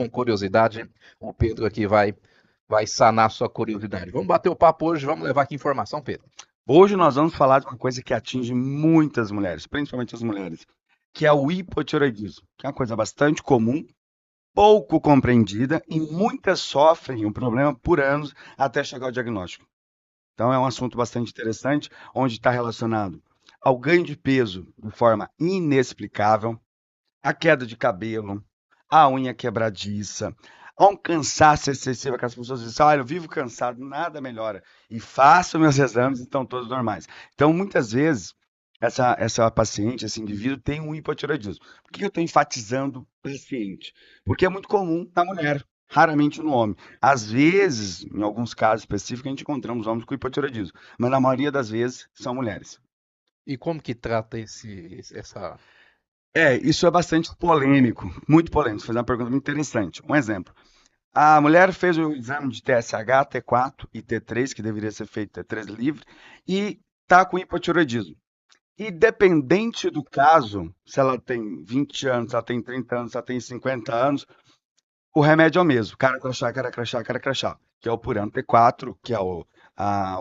com curiosidade, o Pedro aqui vai sanar sua curiosidade. Vamos bater o papo hoje, vamos levar aqui informação, Pedro. Hoje nós vamos falar de uma coisa que atinge muitas mulheres, principalmente as mulheres, que é o hipotireoidismo, que é uma coisa bastante comum, pouco compreendida e muitas sofrem o problema por anos até chegar ao diagnóstico. Então é um assunto bastante interessante, onde está relacionado ao ganho de peso de forma inexplicável, a queda de cabelo, a unha quebradiça, a um cansaço excessivo, que as pessoas dizem, olha, eu vivo cansado, nada melhora. E faço meus exames e estão todos normais. Então, muitas vezes, essa paciente, esse indivíduo, tem um hipotireoidismo. Por que eu estou enfatizando paciente? Porque é muito comum na mulher, raramente no homem. Às vezes, em alguns casos específicos, a gente encontramos homens com hipotireoidismo, mas na maioria das vezes são mulheres. E como que trata essa... Isso é bastante polêmico, muito polêmico. Vou fazer uma pergunta muito interessante. Um exemplo. A mulher fez o exame de TSH, T4 e T3, que deveria ser feito T3 livre, e está com hipotireoidismo. Independente do caso, se ela tem 20 anos, se ela tem 30 anos, se ela tem 50 anos, o remédio é o mesmo. Cara crachá, cara crachá, cara crachá. Que é o Purano T4, que é o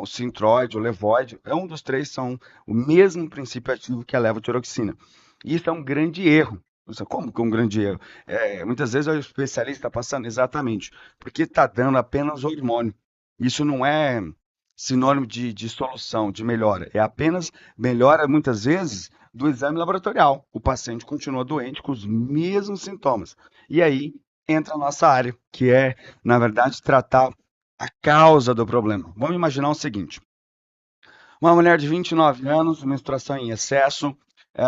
Synthroid, o Levoid. É um dos três, são o mesmo princípio ativo que a levotiroxina. E isso é um grande erro. Como que é um grande erro? Muitas vezes o especialista está passando exatamente, porque está dando apenas hormônio. Isso não é sinônimo de solução, de melhora. É apenas melhora, muitas vezes, do exame laboratorial. O paciente continua doente com os mesmos sintomas. E aí entra a nossa área, que é, na verdade, tratar a causa do problema. Vamos imaginar o seguinte: uma mulher de 29 anos, menstruação em excesso, é,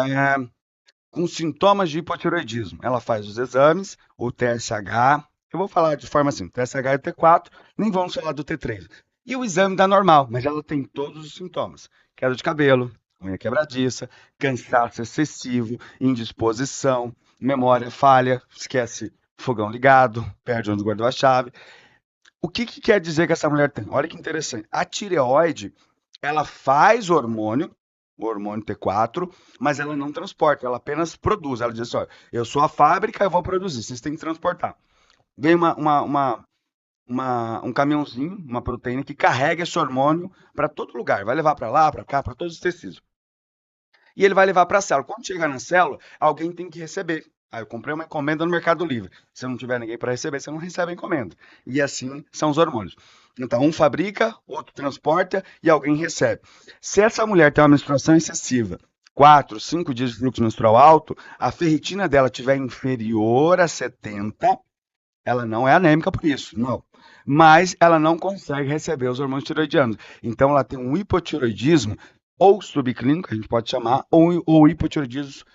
com sintomas de hipotireoidismo. Ela faz os exames, o TSH, eu vou falar de forma assim, TSH e T4, nem vamos falar do T3. E o exame dá normal, mas ela tem todos os sintomas: queda de cabelo, unha quebradiça, cansaço excessivo, indisposição, memória falha, esquece fogão ligado, perde onde guardou a chave. O que, que quer dizer que essa mulher tem? Olha que interessante. A tireoide, ela faz o hormônio T4, mas ela não transporta, ela apenas produz. Ela diz assim: olha, eu sou a fábrica, eu vou produzir, vocês têm que transportar. Vem um caminhãozinho, uma proteína que carrega esse hormônio para todo lugar, vai levar para lá, para cá, para todos os tecidos. E ele vai levar para a célula. Quando chegar na célula, alguém tem que receber. Eu comprei uma encomenda no Mercado Livre. Se não tiver ninguém para receber, você não recebe a encomenda. E assim são os hormônios. Então, um fabrica, outro transporta e alguém recebe. Se essa mulher tem uma menstruação excessiva, 4, 5 dias de fluxo menstrual alto, a ferritina dela estiver inferior a 70, ela não é anêmica por isso, não. Mas ela não consegue receber os hormônios tiroidianos. Então, ela tem um hipotiroidismo ou subclínico, a gente pode chamar, ou hipotiroidismo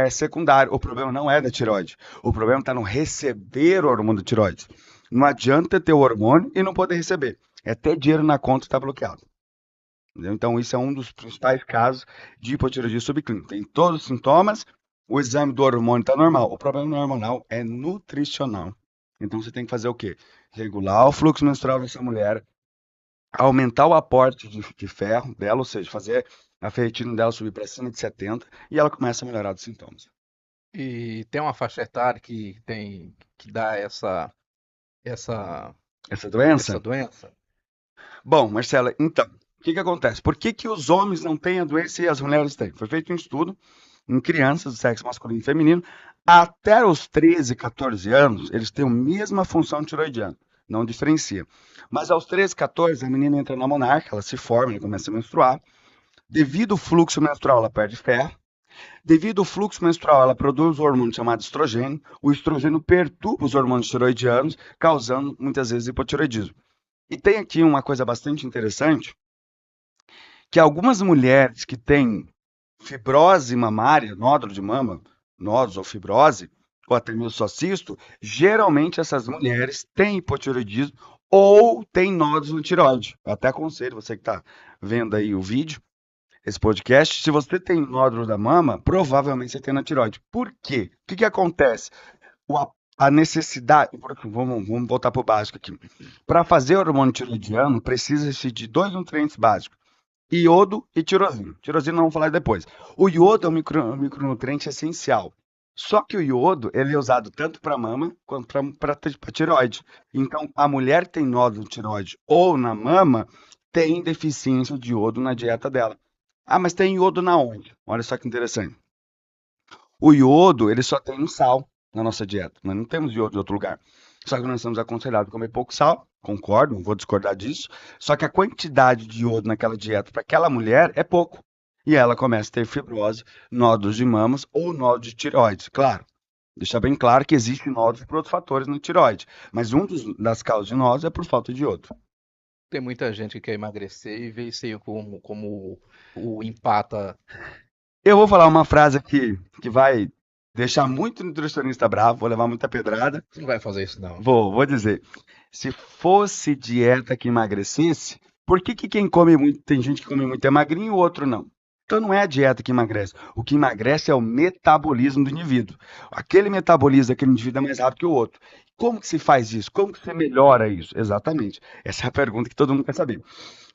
secundário. O problema não é da tiroide. O problema está no receber o hormônio da tiroide. Não adianta ter o hormônio e não poder receber. É ter dinheiro na conta e está bloqueado. Entendeu? Então, isso é um dos principais casos de hipotireoidismo subclínico. Tem todos os sintomas, o exame do hormônio está normal. O problema não é hormonal, é nutricional. Então, você tem que fazer o quê? Regular o fluxo menstrual dessa mulher, aumentar o aporte de ferro dela, ou seja, fazer a ferritina dela subir para cima de 70 e ela começa a melhorar dos sintomas. E tem uma faixa etária que dá essa, Essa essa doença? doença? Bom, Marcela, então, o que, que acontece? Por que, que os homens não têm a doença e as mulheres têm? Foi feito um estudo em crianças do sexo masculino e feminino, até os 13, 14 anos, eles têm a mesma função tiroidiana, não diferencia. Mas aos 13, 14, a menina entra na monarca, ela se forma e começa a menstruar. Devido ao fluxo menstrual, ela perde ferro. Devido ao fluxo menstrual, ela produz um hormônio chamado estrogênio. O estrogênio perturba os hormônios tiroidianos, causando muitas vezes hipotiroidismo. E tem aqui uma coisa bastante interessante, que algumas mulheres que têm fibrose mamária, nódulo de mama, nódulos ou fibrose, ou até mesmo só cisto, geralmente essas mulheres têm hipotiroidismo ou têm nódulos no tireoide. Eu até aconselho você que está vendo aí o vídeo, esse podcast, se você tem nódulo da mama, provavelmente você tem na tireoide. Por quê? O que, que acontece? A necessidade, vamos voltar para o básico aqui. Para fazer hormônio tiroidiano, precisa-se de dois nutrientes básicos: iodo e tirosina. Tirosina não vamos falar depois. O iodo é um micronutriente essencial. Só que o iodo, ele é usado tanto para mama quanto para tireoide. Então, a mulher que tem nódulo de tireoide ou na mama tem deficiência de iodo na dieta dela. Ah, mas tem iodo na onde? Olha só que interessante. O iodo, ele só tem no sal na nossa dieta. Nós não temos iodo em outro lugar. Só que nós somos aconselhados a comer pouco sal, concordo, não vou discordar disso. Só que a quantidade de iodo naquela dieta para aquela mulher é pouco. E ela começa a ter fibrose, nódulos de mamas ou nódulos de tireoide. Claro, deixar bem claro que existem nódulos por outros fatores na tireoide, mas das causas de nódulos é por falta de iodo. Tem muita gente que quer emagrecer e vê isso aí como o empata. Eu vou falar uma frase aqui que vai deixar muito nutricionista bravo, vou levar muita pedrada. Você não vai fazer isso, não. Vou dizer. Se fosse dieta que emagrecesse, por que que quem come muito, tem gente que come muito é magrinho e o outro não? Então não é a dieta que emagrece. O que emagrece é o metabolismo do indivíduo. Aquele metabolismo daquele indivíduo é mais rápido que o outro. Como que se faz isso? Como que você melhora isso? Exatamente. Essa é a pergunta que todo mundo quer saber.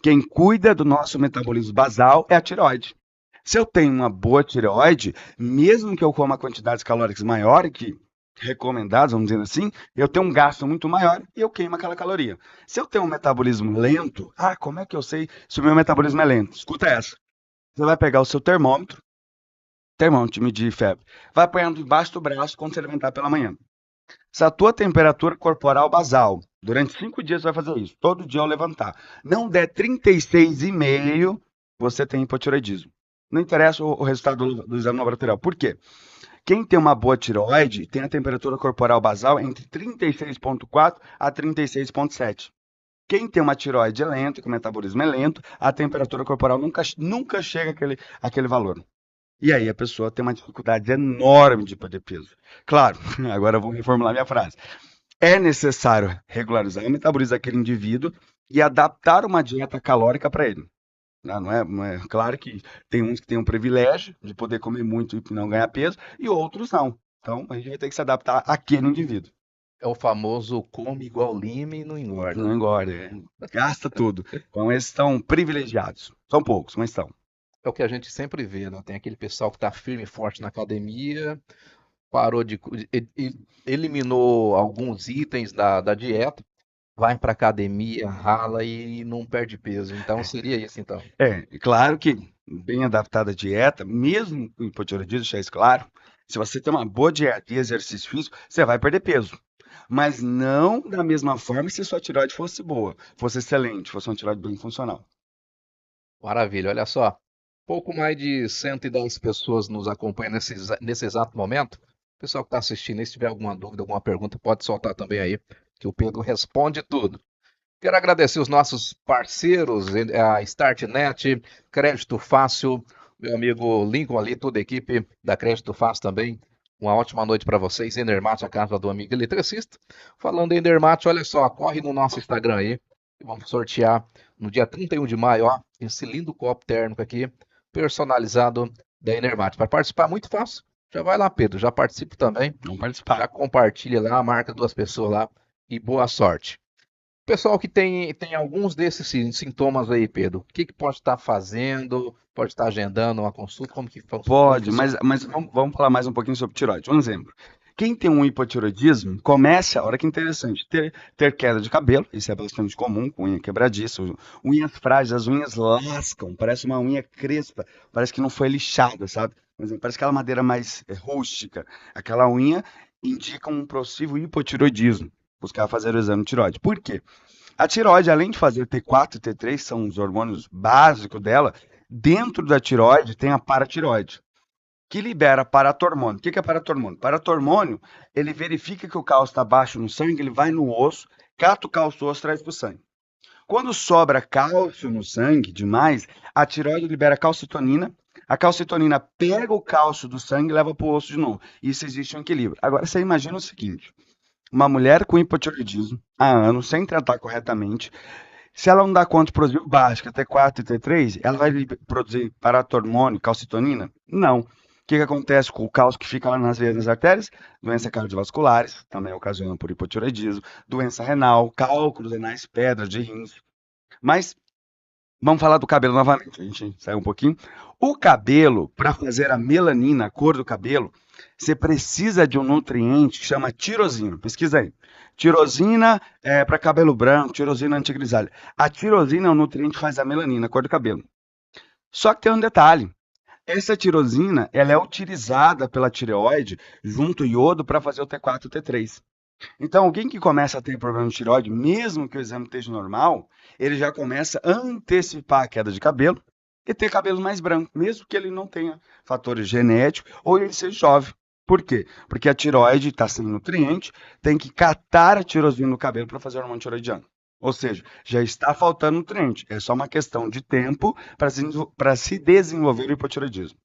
Quem cuida do nosso metabolismo basal é a tireoide. Se eu tenho uma boa tireoide, mesmo que eu coma quantidades calóricas maiores que recomendadas, vamos dizer assim, eu tenho um gasto muito maior e eu queimo aquela caloria. Se eu tenho um metabolismo lento, como é que eu sei se o meu metabolismo é lento? Escuta essa. Você vai pegar o seu termômetro de medir febre, vai apanhando embaixo do braço quando você levantar pela manhã. Se a tua temperatura corporal basal, durante 5 dias você vai fazer isso, todo dia ao levantar, não der 36,5, você tem hipotireoidismo. Não interessa o resultado do exame laboratorial. Por quê? Quem tem uma boa tireoide tem a temperatura corporal basal entre 36,4 a 36,7. Quem tem uma tireoide lenta, que o metabolismo é lento, a temperatura corporal nunca chega àquele valor. E aí a pessoa tem uma dificuldade enorme de perder peso. Claro, agora eu vou reformular minha frase. É necessário regularizar o metabolismo daquele indivíduo e adaptar uma dieta calórica para ele. Não é? Claro que tem uns que têm um privilégio de poder comer muito e não ganhar peso, e outros não. Então a gente vai ter que se adaptar àquele indivíduo. É o famoso come igual Lima e não engorda. Não engorda, gasta tudo. Então eles estão privilegiados. São poucos, mas estão. É o que a gente sempre vê, né? Tem aquele pessoal que está firme e forte na academia, parou eliminou alguns itens da dieta, vai para academia, rala e não perde peso. Então seria isso, então. Claro que bem adaptada a dieta, mesmo com hipotireoidismo, deixar isso claro, se você tem uma boa dieta e exercício físico, você vai perder peso. Mas não da mesma forma se sua tireoide fosse boa, fosse excelente, fosse uma tireoide bem funcional. Maravilha, olha só. Pouco mais de 110 pessoas nos acompanham nesse exato momento. O pessoal que está assistindo, aí, se tiver alguma dúvida, alguma pergunta, pode soltar também aí, que o Pedro responde tudo. Quero agradecer os nossos parceiros, a StartNet, Crédito Fácil, meu amigo Lincoln ali, toda a equipe da Crédito Fácil também. Uma ótima noite para vocês. Enermate, a casa do amigo eletricista. Falando em Enermate, olha só, corre no nosso Instagram aí. Vamos sortear no dia 31 de maio, ó, esse lindo copo térmico aqui, personalizado da Enermate. Para participar, muito fácil. Já vai lá, Pedro, já participe também. Vamos participar. Já compartilha lá, marca duas pessoas lá e boa sorte. Pessoal que tem alguns desses sintomas aí, Pedro, o que pode estar fazendo? Pode estar agendando uma consulta? Como que Pode, funciona? mas vamos falar mais um pouquinho sobre tireoide. Um exemplo. Quem tem um hipotireoidismo, começa, olha que interessante, ter queda de cabelo, isso é bastante comum, com unha quebradiça, unhas frágeis, as unhas lascam, parece uma unha crespa, parece que não foi lixada, sabe? Mas parece aquela madeira mais rústica. Aquela unha indica um possível hipotireoidismo. Buscar fazer o exame de tireoide. Por quê? A tireoide, além de fazer T4 e T3, são os hormônios básicos dela, dentro da tireoide tem a paratireoide, que libera paratormônio. O que é paratormônio? Paratormônio, ele verifica que o cálcio está baixo no sangue, ele vai no osso, cata o cálcio do osso e traz para o sangue. Quando sobra cálcio no sangue demais, a tireoide libera calcitonina, a calcitonina pega o cálcio do sangue e leva para o osso de novo. Isso existe um equilíbrio. Agora, você imagina o seguinte, uma mulher com hipotireoidismo há anos, sem tratar corretamente, se ela não dá conta de produzir o básico, T4 e T3, ela vai produzir paratormônio, calcitonina? Não. O que acontece com o cálcio que fica lá nas veias das artérias? Doenças cardiovasculares, também ocasionam por hipotireoidismo, doença renal, cálculos renais, pedras de rins. Mas Vamos falar do cabelo novamente, a gente saiu um pouquinho. O cabelo, para fazer a melanina, a cor do cabelo, você precisa de um nutriente que chama tirosina. Pesquisa aí. Tirosina é para cabelo branco, tirosina antigrisalha. A tirosina é um nutriente que faz a melanina, a cor do cabelo. Só que tem um detalhe. Essa tirosina, ela é utilizada pela tireoide junto ao iodo para fazer o T4 e o T3. Então, alguém que começa a ter problema de tireoide, mesmo que o exame esteja normal, ele já começa a antecipar a queda de cabelo e ter cabelo mais branco, mesmo que ele não tenha fatores genéticos ou ele seja jovem. Por quê? Porque a tireoide está sem nutriente, tem que catar a tirosina no cabelo para fazer o hormônio tiroidiano. Ou seja, já está faltando nutriente. É só uma questão de tempo para se desenvolver o hipotireoidismo.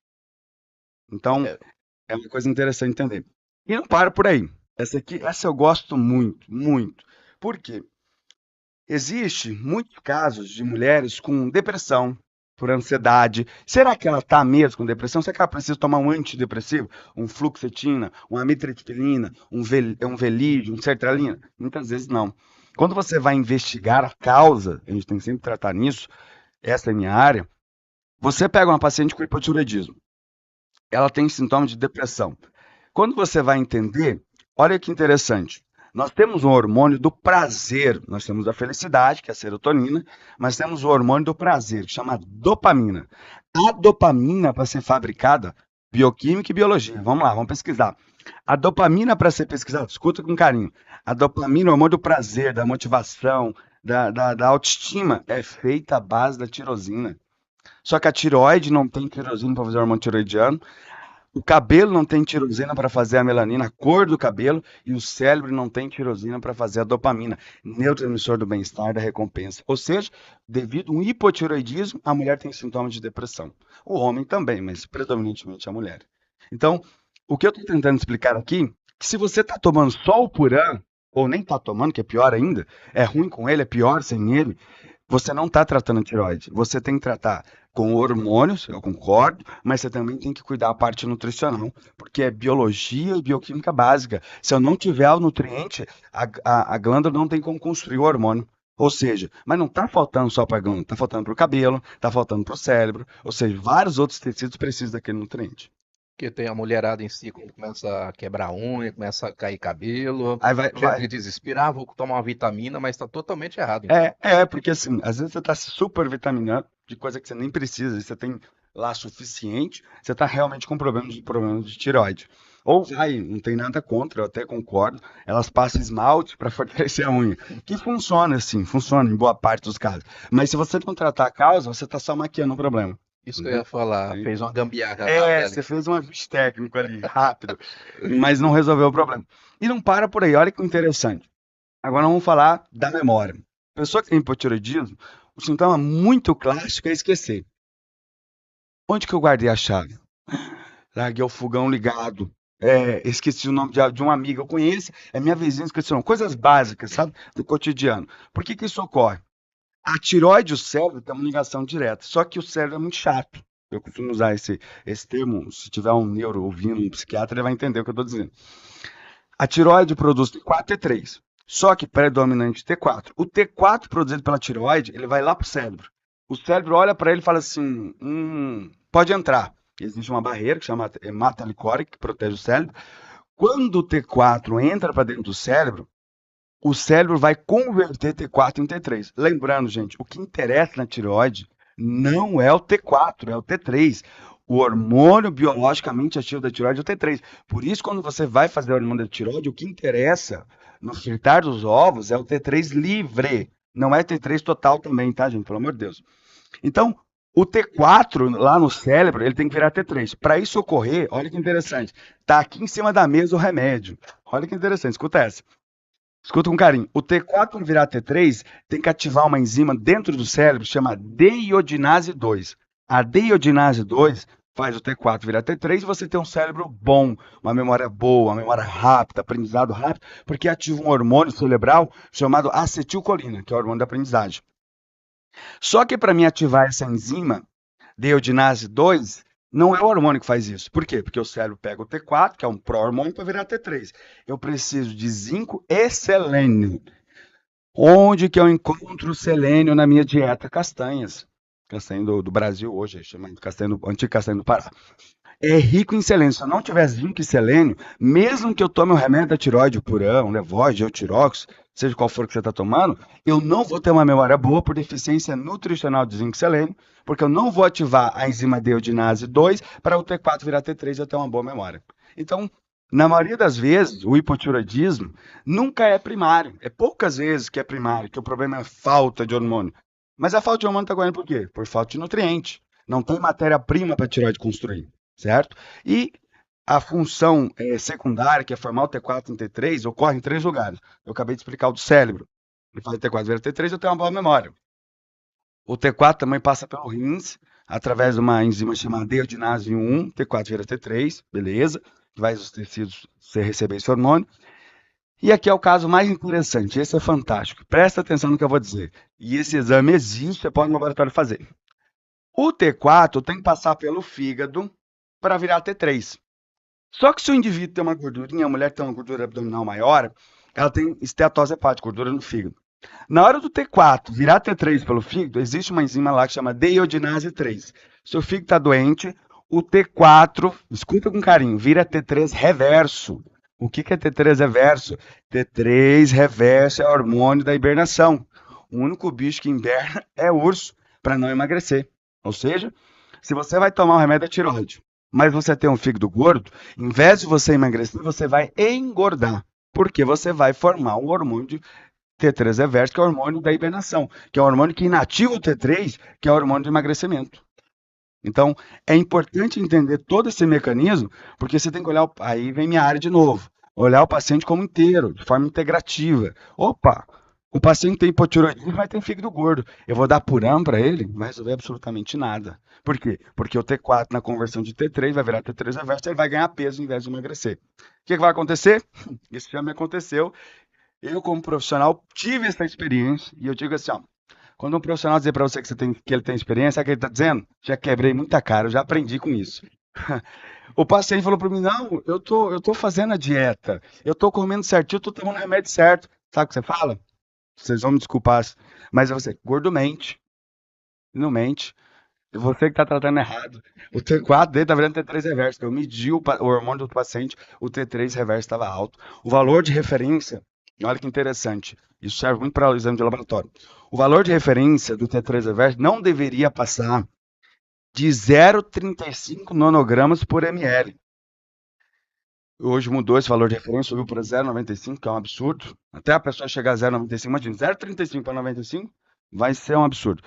Então, É, é uma coisa interessante entender. E não para por aí. Essa eu gosto muito, muito. Por quê? Existe muitos casos de mulheres com depressão, por ansiedade. Será que ela está mesmo com depressão? Será que ela precisa tomar um antidepressivo? Um fluoxetina, uma amitriptilina, um Velid, um sertralina? Muitas vezes não. Quando você vai investigar a causa, a gente tem que sempre tratar nisso, essa é a minha área, você pega uma paciente com hipotireoidismo, ela tem sintomas de depressão. Quando você vai entender, olha que interessante. Nós temos um hormônio do prazer, nós temos a felicidade, que é a serotonina, mas temos o hormônio do prazer, que chama dopamina. A dopamina, para ser fabricada, bioquímica e biologia, vamos lá, vamos pesquisar. A dopamina, para ser pesquisada, escuta com carinho, a dopamina, o hormônio do prazer, da motivação, da autoestima, é feita à base da tirosina. Só que a tireoide não tem tirosina para fazer o hormônio tiroidiano, o cabelo não tem tirosina para fazer a melanina, a cor do cabelo, e o cérebro não tem tirosina para fazer a dopamina, neurotransmissor do bem-estar, da recompensa. Ou seja, devido a um hipotireoidismo, a mulher tem sintomas de depressão. O homem também, mas predominantemente a mulher. Então, o que eu estou tentando explicar aqui, é que se você está tomando só o Puran, ou nem está tomando, que é pior ainda, é ruim com ele, é pior sem ele, você não está tratando a tireoide. Você tem que tratar com hormônios, eu concordo, mas você também tem que cuidar da parte nutricional, porque é biologia e bioquímica básica. Se eu não tiver o nutriente, a glândula não tem como construir o hormônio. Ou seja, mas não está faltando só para a glândula, está faltando para o cabelo, está faltando para o cérebro, ou seja, vários outros tecidos precisam daquele nutriente. que tem a mulherada em si, quando começa a quebrar unha, começa a cair cabelo, Aí vai, chega vai. de desespero, ah, vou tomar uma vitamina, mas está totalmente errado, então. Porque assim, às vezes você está se super vitaminando de coisa que você nem precisa, você tem lá suficiente, você está realmente com problemas de tireoide. Ou vai, não tem nada contra, eu até concordo, elas passam esmalte para fortalecer a unha, que funciona assim, funciona em boa parte dos casos. Mas se você não tratar a causa, você está só maquiando o problema. Isso que eu Entendeu? ia falar, fez uma gambiarra rápida ali. Você fez um ajuste técnico ali, rápido, mas não resolveu o problema. E não para por aí, olha que interessante. Agora vamos falar da memória. Pessoa que tem hipotireoidismo, o sintoma muito clássico é esquecer. Onde que eu guardei a chave? Larguei o fogão ligado. Esqueci o nome de uma amiga que eu conheço, é minha vizinha, esqueci o nome. Coisas básicas, sabe? Do cotidiano. Por que que isso ocorre? A tireoide e o cérebro têm uma ligação direta, só que o cérebro é muito chato. Eu costumo usar esse termo, se tiver um neuro ouvindo, um psiquiatra, ele vai entender o que eu estou dizendo. A tireoide produz T4 e T3, só que predominante T4. O T4 produzido pela tireoide, ele vai lá para o cérebro. O cérebro olha para ele e fala assim, pode entrar. Existe uma barreira que chama hematolicórica, que protege o cérebro. Quando o T4 entra para dentro do cérebro, o cérebro vai converter T4 em T3. Lembrando, gente, o que interessa na tireoide não é o T4, é o T3. O hormônio biologicamente ativo da tireoide é o T3. Por isso, quando você vai fazer o hormônio da tireoide, o que interessa no fritar dos ovos é o T3 livre. Não é T3 total também, tá, gente? Pelo amor de Deus. Então, o T4 lá no cérebro, ele tem que virar T3. Para isso ocorrer, olha que interessante. Tá aqui em cima da mesa o remédio. Olha que interessante, escuta essa. Escuta com carinho. O T4 para virar T3 tem que ativar uma enzima dentro do cérebro chamada deiodinase 2. A deiodinase 2 faz o T4 virar T3 e você tem um cérebro bom, uma memória boa, uma memória rápida, aprendizado rápido, porque ativa um hormônio cerebral chamado acetilcolina, que é o hormônio da aprendizagem. Só que para mim ativar essa enzima, deiodinase 2, não é o hormônio que faz isso. Por quê? Porque o cérebro pega o T4, que é um pró-hormônio, para virar T3. Eu preciso de zinco e selênio. Onde que eu encontro selênio na minha dieta? Castanhas. castanho do Brasil hoje, chamado castanho, antigo castanho do Pará. É rico em selênio. Se eu não tiver zinco e selênio, mesmo que eu tome um remédio da tireoide, o Purão, Levode, Eutirox, seja qual for que você está tomando, eu não vou ter uma memória boa por deficiência nutricional de zinco e selênio, porque eu não vou ativar a enzima D-iodinase 2 para o T4 virar T3 e eu ter uma boa memória. Então, na maioria das vezes, o hipotiroidismo nunca é primário. É poucas vezes que é primário, que o problema é falta de hormônio. Mas a falta de hormônio está ocorrendo por quê? Por falta de nutriente. Não tem matéria-prima para a tireoide construir, certo? E a função secundária, que é formar o T4 em T3, ocorre em 3 lugares. Eu acabei de explicar o do cérebro. Ele faz T4 vira T3, eu tenho uma boa memória. O T4 também passa pelo rins, através de uma enzima chamada deiodinase 1, T4 vira T3, beleza, que vai os tecidos receber esse hormônio. E aqui é o caso mais interessante, esse é fantástico. Presta atenção no que eu vou dizer. E esse exame existe, você pode no laboratório fazer. O T4 tem que passar pelo fígado para virar T3. Só que se o indivíduo tem uma gordurinha, a mulher tem uma gordura abdominal maior, ela tem esteatose hepática, gordura no fígado. Na hora do T4 virar T3 pelo fígado, existe uma enzima lá que chama deiodinase 3. Se o fígado está doente, o T4, escuta com carinho, vira T3 reverso. O que é T3 reverso? T3 reverso é hormônio da hibernação. O único bicho que hiberna é o urso, para não emagrecer. Ou seja, se você vai tomar um remédio da tireoide, mas você tem um fígado gordo, em vez de você emagrecer, você vai engordar. Porque você vai formar um hormônio de T3 reverso, que é o hormônio da hibernação, que é o hormônio que inativa o T3, que é o hormônio do emagrecimento. Então, é importante entender todo esse mecanismo, porque você tem que olhar, aí vem minha área de novo, olhar o paciente como inteiro, de forma integrativa. Opa, o paciente tem hipotireoidismo, mas tem fígado gordo. Eu vou dar Puram para ele? Não vai resolver absolutamente nada. Por quê? Porque o T4 na conversão de T3 vai virar T3 reverso, ele vai ganhar peso em vez de emagrecer. O que vai acontecer? Isso já me aconteceu. Eu, como profissional, tive essa experiência e eu digo assim, ó, quando um profissional dizer para você que ele tem experiência, sabe o que ele está dizendo? Já quebrei muita cara, eu já aprendi com isso. O paciente falou para mim, não, eu tô fazendo a dieta, eu tô comendo certinho, eu tô tomando o remédio certo. Sabe o que você fala? Vocês vão me desculpar, mas você, gordo mente, não mente. Você que está tratando errado. O T4 dele está virando T3 reverso. Eu medi o hormônio do paciente, o T3 reverso estava alto. O valor de referência, olha que interessante, isso serve muito para o exame de laboratório. O valor de referência do T3 reverso não deveria passar de 0,35 nanogramas por ml. Hoje mudou esse valor de referência, subiu para 0,95, que é um absurdo. Até a pessoa chegar a 0,95, imagina, 0,35 para 95 vai ser um absurdo.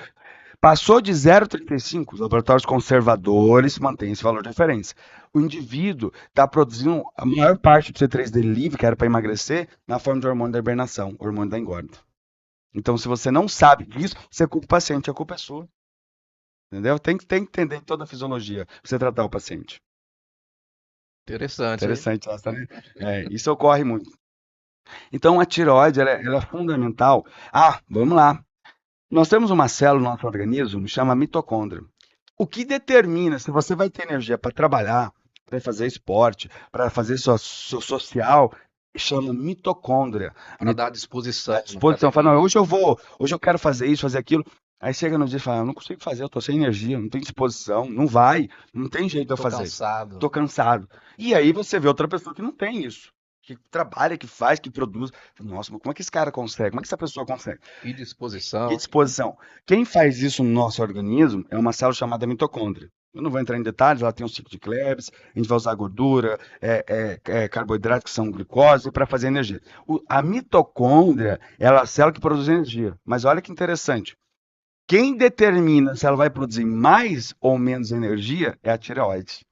Passou de 0,35, os laboratórios conservadores mantêm esse valor de referência. O indivíduo está produzindo a maior parte do C3 dele livre, que era para emagrecer, na forma de hormônio da hibernação, hormônio da engorda. Então, se você não sabe disso, você culpa o paciente, a culpa é sua. Entendeu? Tem que entender toda a fisiologia para você tratar o paciente. Interessante, hein? Interessante, nossa, né? Isso ocorre muito. Então, a tireoide ela é fundamental. Ah, vamos lá. Nós temos uma célula no nosso organismo que chama mitocôndria. O que determina se você vai ter energia para trabalhar, para fazer esporte, para fazer seu social, chama mitocôndria. Para dar disposição. Disposição, fala, não, hoje eu quero fazer isso, fazer aquilo. Aí chega no dia e fala, eu não consigo fazer, eu estou sem energia, não tenho disposição, não vai, não tem jeito de eu Tô fazer. cansado. Estou cansado. E aí você vê outra pessoa que não tem isso, que trabalha, que faz, que produz. Nossa, mas como é que esse cara consegue? Como é que essa pessoa consegue? Que disposição. Que disposição. Quem faz isso no nosso organismo é uma célula chamada mitocôndria. Eu não vou entrar em detalhes, ela tem um ciclo de Krebs, a gente vai usar gordura, carboidrato, que são glicose, para fazer energia. A mitocôndria é a célula que produz energia. Mas olha que interessante. Quem determina se ela vai produzir mais ou menos energia é a tireoide.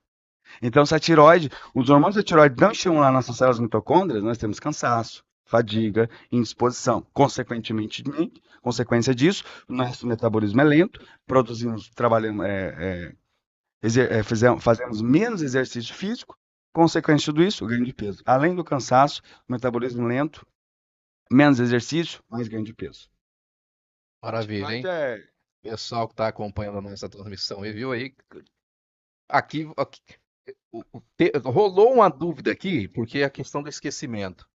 Então, se a tireoide, os hormônios da tireoide não estimular nossas células mitocôndrias, nós temos cansaço, fadiga, indisposição. Consequência disso, o nosso metabolismo é lento, produzimos, trabalhamos, fazemos menos exercício físico, consequência de tudo isso, o ganho de peso. Além do cansaço, metabolismo lento, menos exercício, mais ganho de peso. Maravilha, hein? Pessoal que está acompanhando a nossa transmissão e viu aí. Aqui rolou uma dúvida aqui, porque é a questão do esquecimento.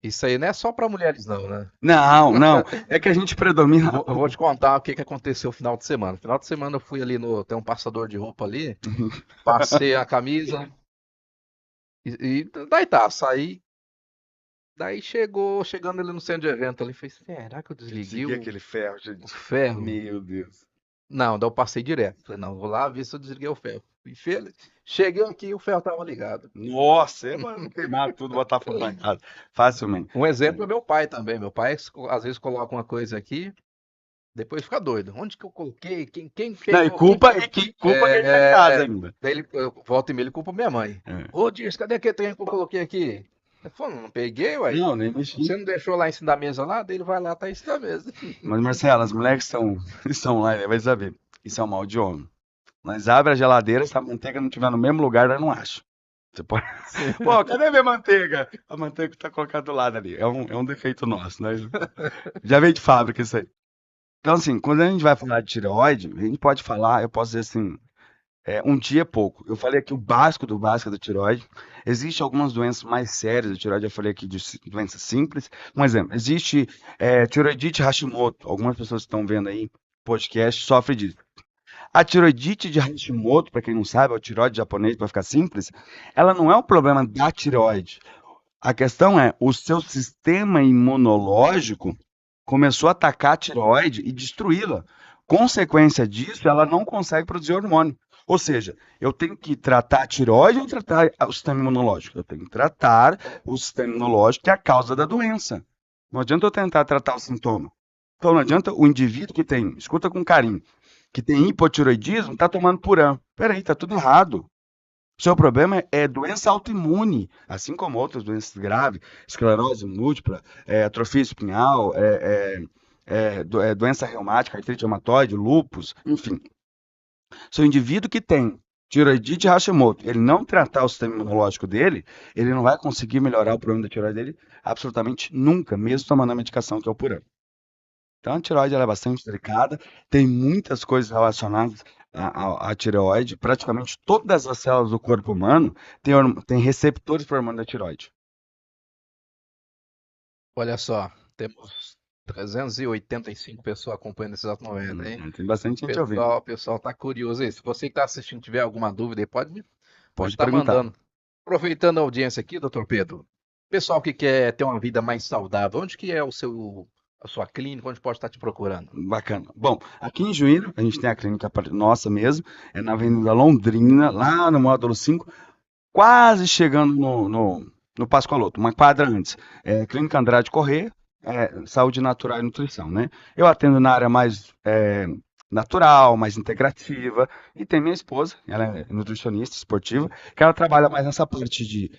Isso aí não é só para mulheres, não, né? Não, não. É que a gente predomina. Eu vou te contar o que que aconteceu no final de semana. No final de semana eu fui ali no. Tem um passador de roupa ali, passei a camisa daí tá, saí. Daí chegando ali no centro de evento ali, falei, será que eu desliguei Segui aquele ferro, o gente. ferro? Meu Deus. Não, daí eu passei direto. Falei, não, vou lá ver se eu desliguei o ferro. Cheguei aqui e o ferro tava ligado. Nossa, é pra queimar tudo, botar fogo na casa. Facilmente. Um exemplo é meu pai também. Meu pai às vezes coloca uma coisa aqui, depois fica doido. Onde que eu coloquei? Quem Não, e pegou? Quem culpa, foi? e quem culpa quem tá em casa É, ainda. daí ele, eu volta e meia ele culpa minha mãe. É. Ô, Dias, cadê aquele trem que eu coloquei aqui? Eu falo, não peguei, uai. Não, nem mexi. Você não deixou lá em cima da mesa lá? Daí ele vai lá, tá em cima da mesa. Mas, Marcelo, as mulheres que estão lá, vai saber. Isso é um mal de homem. Nós abre a geladeira, se a manteiga não estiver no mesmo lugar, nós não acha. Você pode. Pô, cadê minha manteiga? A manteiga tá colocada do lado ali. É um defeito nosso, né? Já veio de fábrica isso aí. Então, assim, quando a gente vai falar de tireoide, a gente pode falar, eu posso dizer assim, um dia é pouco. Eu falei aqui o básico do básico da tireoide. Existem algumas doenças mais sérias da tireoide. Eu falei aqui de doenças simples. Um exemplo, existe tireoidite Hashimoto. Algumas pessoas que estão vendo aí, podcast, sofrem disso. A tireoidite de Hashimoto, para quem não sabe, é o tireoide japonês, para ficar simples, ela não é um problema da tireoide. A questão é, o seu sistema imunológico começou a atacar a tireoide e destruí-la. Consequência disso, ela não consegue produzir hormônio. Ou seja, eu tenho que tratar a tireoide ou tratar o sistema imunológico? Eu tenho que tratar o sistema imunológico, que é a causa da doença. Não adianta eu tentar tratar o sintoma. Então não adianta o indivíduo que tem, escuta com carinho, que tem hipotireoidismo, está tomando Puran. Peraí, está tudo errado. O seu problema é doença autoimune, assim como outras doenças graves, esclerose múltipla, atrofia espinhal, doença reumática, artrite reumatoide, lúpus, enfim. Se o indivíduo que tem tireoidite Hashimoto, ele não tratar o sistema imunológico dele, ele não vai conseguir melhorar o problema da tireoide dele absolutamente nunca, mesmo tomando a medicação que é o Puran. Então, a tireoide ela é bastante delicada, tem muitas coisas relacionadas à tireoide. Praticamente todas as células do corpo humano têm receptores para o hormônio da tireoide. Olha só, temos 385 pessoas acompanhando esse exato momento, hein? Tem bastante gente ouvindo. O pessoal tá curioso aí. Se você que está assistindo tiver alguma dúvida aí, pode Pode estar perguntar. mandando. Aproveitando a audiência aqui, doutor Pedro, pessoal que quer ter uma vida mais saudável, onde que é a sua clínica, onde pode estar te procurando? Bacana. Bom, aqui em Juína, a gente tem a clínica nossa mesmo, é na Avenida Londrina, lá no módulo 5, quase chegando no Pascoaloto, uma quadra antes. Clínica Andrade Corrêa, saúde natural e nutrição, né? Eu atendo na área mais natural, mais integrativa, e tem minha esposa, ela é nutricionista esportiva, que ela trabalha mais nessa parte de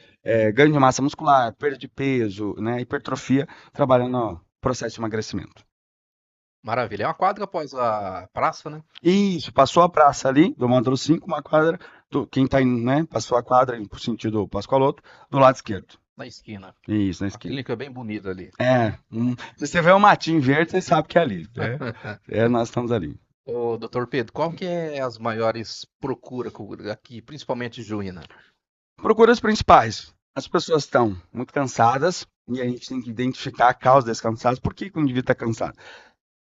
ganho de massa muscular, perda de peso, né, hipertrofia, trabalhando no processo de emagrecimento. Maravilha. É uma quadra após a praça, né? Isso, passou a praça ali, do módulo 5, uma quadra, quem tá indo, né, passou a quadra pro sentido Pascoaloto, do lado esquerdo. Na esquina. Isso, na Uma esquina. clínica bem bonita ali. Se você vê um matinho verde, você sabe que é ali, né? Nós estamos ali. Ô, doutor Pedro, qual que é as maiores procuras aqui, principalmente em Juína? Procura as principais. As pessoas estão muito cansadas e a gente tem que identificar a causa desse cansaço. Por que que o indivíduo está cansado?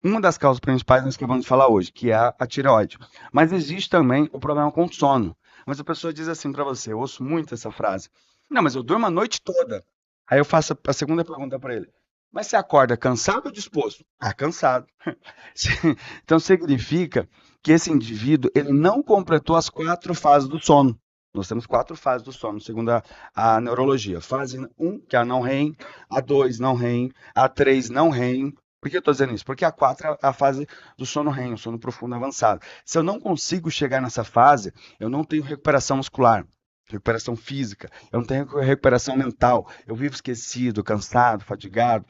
Uma das causas principais nós acabamos de falar hoje, que é a tireoide. Mas existe também o problema com o sono. Mas a pessoa diz assim para você, eu ouço muito essa frase. Não, mas eu durmo a noite toda. Aí eu faço a segunda pergunta para ele. Mas você acorda cansado ou disposto? Ah, cansado. Então significa que esse indivíduo ele não completou as 4 fases do sono. Nós temos 4 fases do sono, segundo a neurologia. Fase 1, que é a não REM, a 2, não REM, a 3, não REM. Por que eu estou dizendo isso? Porque a 4 é a fase do sono REM, o sono profundo avançado. Se eu não consigo chegar nessa fase, eu não tenho recuperação muscular, recuperação física, eu não tenho recuperação mental, eu vivo esquecido, cansado, fadigado.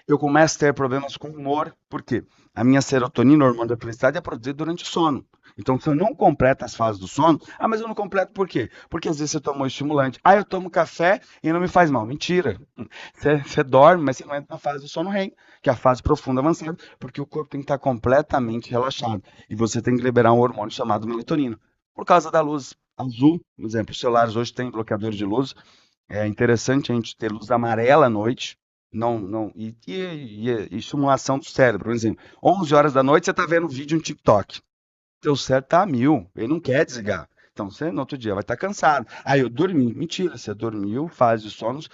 Eu começo a ter problemas com o humor. Por quê? A minha serotonina, o hormônio da felicidade, é produzida durante o sono. Então, se eu não completo as fases do sono, mas eu não completo por quê? Porque às vezes você tomou estimulante. Eu tomo café e não me faz mal. Mentira. Você dorme, mas você não entra na fase do sono REM, que é a fase profunda avançada, porque o corpo tem que estar completamente relaxado. E você tem que liberar um hormônio chamado melatonina. Por causa da luz azul, por exemplo, os celulares hoje têm bloqueadores de luz. É interessante a gente ter luz amarela à noite, E estimulação do cérebro, por exemplo. 11 horas da noite você está vendo um vídeo no TikTok. Teu cérebro tá a mil, ele não quer desligar. Então você no outro dia vai estar cansado. Aí eu dormi. Mentira, você dormiu, fase de sonos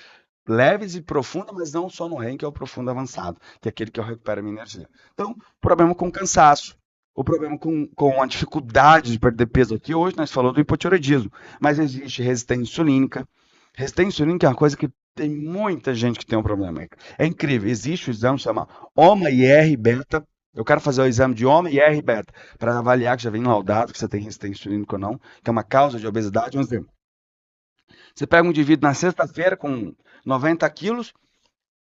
leves e profundos, mas não o sono REM, que é o profundo avançado, que é aquele que eu recupero a minha energia. Então, problema com cansaço. O problema com a dificuldade de perder peso aqui, hoje nós falamos do hipotireoidismo, mas existe resistência insulínica. Resistência insulínica é uma coisa que tem muita gente que tem um problema. É incrível, existe o exame chamado HOMA-IR-beta. Eu quero fazer o exame de HOMA-IR-beta para avaliar que já vem laudado que você tem resistência insulínica ou não, que é uma causa de obesidade. Um exemplo. Você pega um indivíduo na sexta-feira com 90 quilos,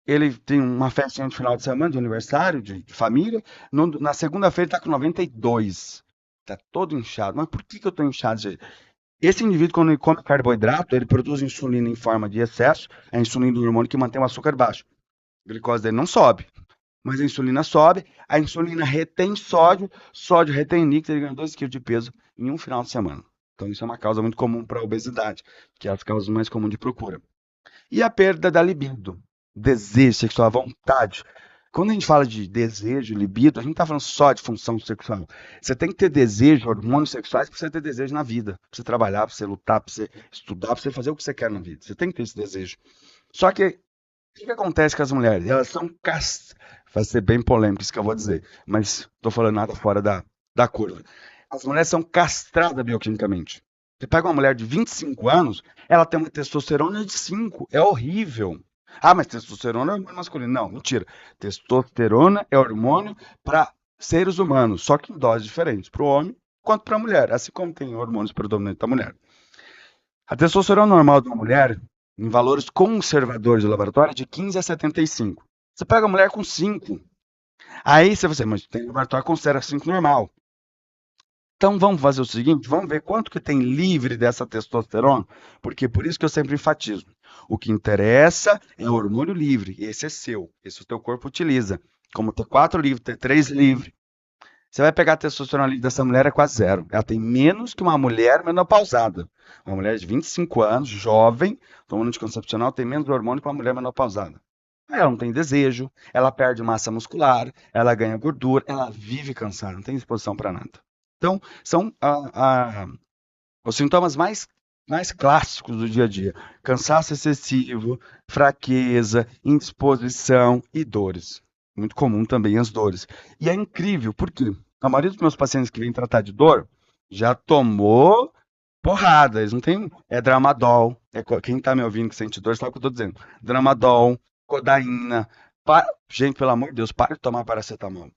ele tem uma festinha de final de semana, de aniversário, de família. Na segunda-feira ele está com 92. Está todo inchado. Mas por que eu estou inchado? Esse indivíduo, quando ele come carboidrato, ele produz insulina em forma de excesso. É a insulina do hormônio que mantém o açúcar baixo. A glicose dele não sobe. Mas a insulina sobe, a insulina retém sódio, sódio retém líquido, ele ganha 2 kg de peso em um final de semana. Então isso é uma causa muito comum para a obesidade, que é as causas mais comuns de procura. E a perda da libido, desejo sexual, a vontade. Quando a gente fala de desejo, libido, a gente não está falando só de função sexual. Você tem que ter desejo, hormônios sexuais, para você ter desejo na vida. Para você trabalhar, para você lutar, para você estudar, para você fazer o que você quer na vida. Você tem que ter esse desejo. Só que, o que acontece com as mulheres? Elas são vai ser bem polêmico isso que eu vou dizer, mas estou falando nada fora da curva. As mulheres são castradas bioquimicamente. Você pega uma mulher de 25 anos, ela tem uma testosterona de 5. É horrível. Ah, mas testosterona é hormônio masculino. Não, mentira. Testosterona é hormônio para seres humanos, só que em doses diferentes, para o homem quanto para a mulher, assim como tem hormônios predominantes da mulher. A testosterona normal de uma mulher, em valores conservadores do laboratório, é de 15 a 75. Você pega a mulher com 5. Aí você vai dizer, mas tem laboratório que considera 5 normal. Então vamos fazer o seguinte, vamos ver quanto que tem livre dessa testosterona, porque por isso que eu sempre enfatizo. O que interessa é o hormônio livre, esse é seu, esse o teu corpo utiliza. Como T4 livre, T3 livre. Você vai pegar a testosterona livre dessa mulher é quase zero. Ela tem menos que uma mulher menopausada. Uma mulher de 25 anos, jovem, tomando anticoncepcional, tem menos hormônio que uma mulher menopausada. Ela não tem desejo, ela perde massa muscular, ela ganha gordura, ela vive cansada, não tem disposição para nada. Então, são os sintomas mais clássicos do dia a dia. Cansaço excessivo, fraqueza, indisposição e dores. Muito comum também as dores. E é incrível, porque a maioria dos meus pacientes que vêm tratar de dor já tomou porrada. Eles não têm. É Dramadol. Quem está me ouvindo que sente dor sabe o que eu estou dizendo. Dramadol, codaína. Gente, pelo amor de Deus, para de tomar paracetamol.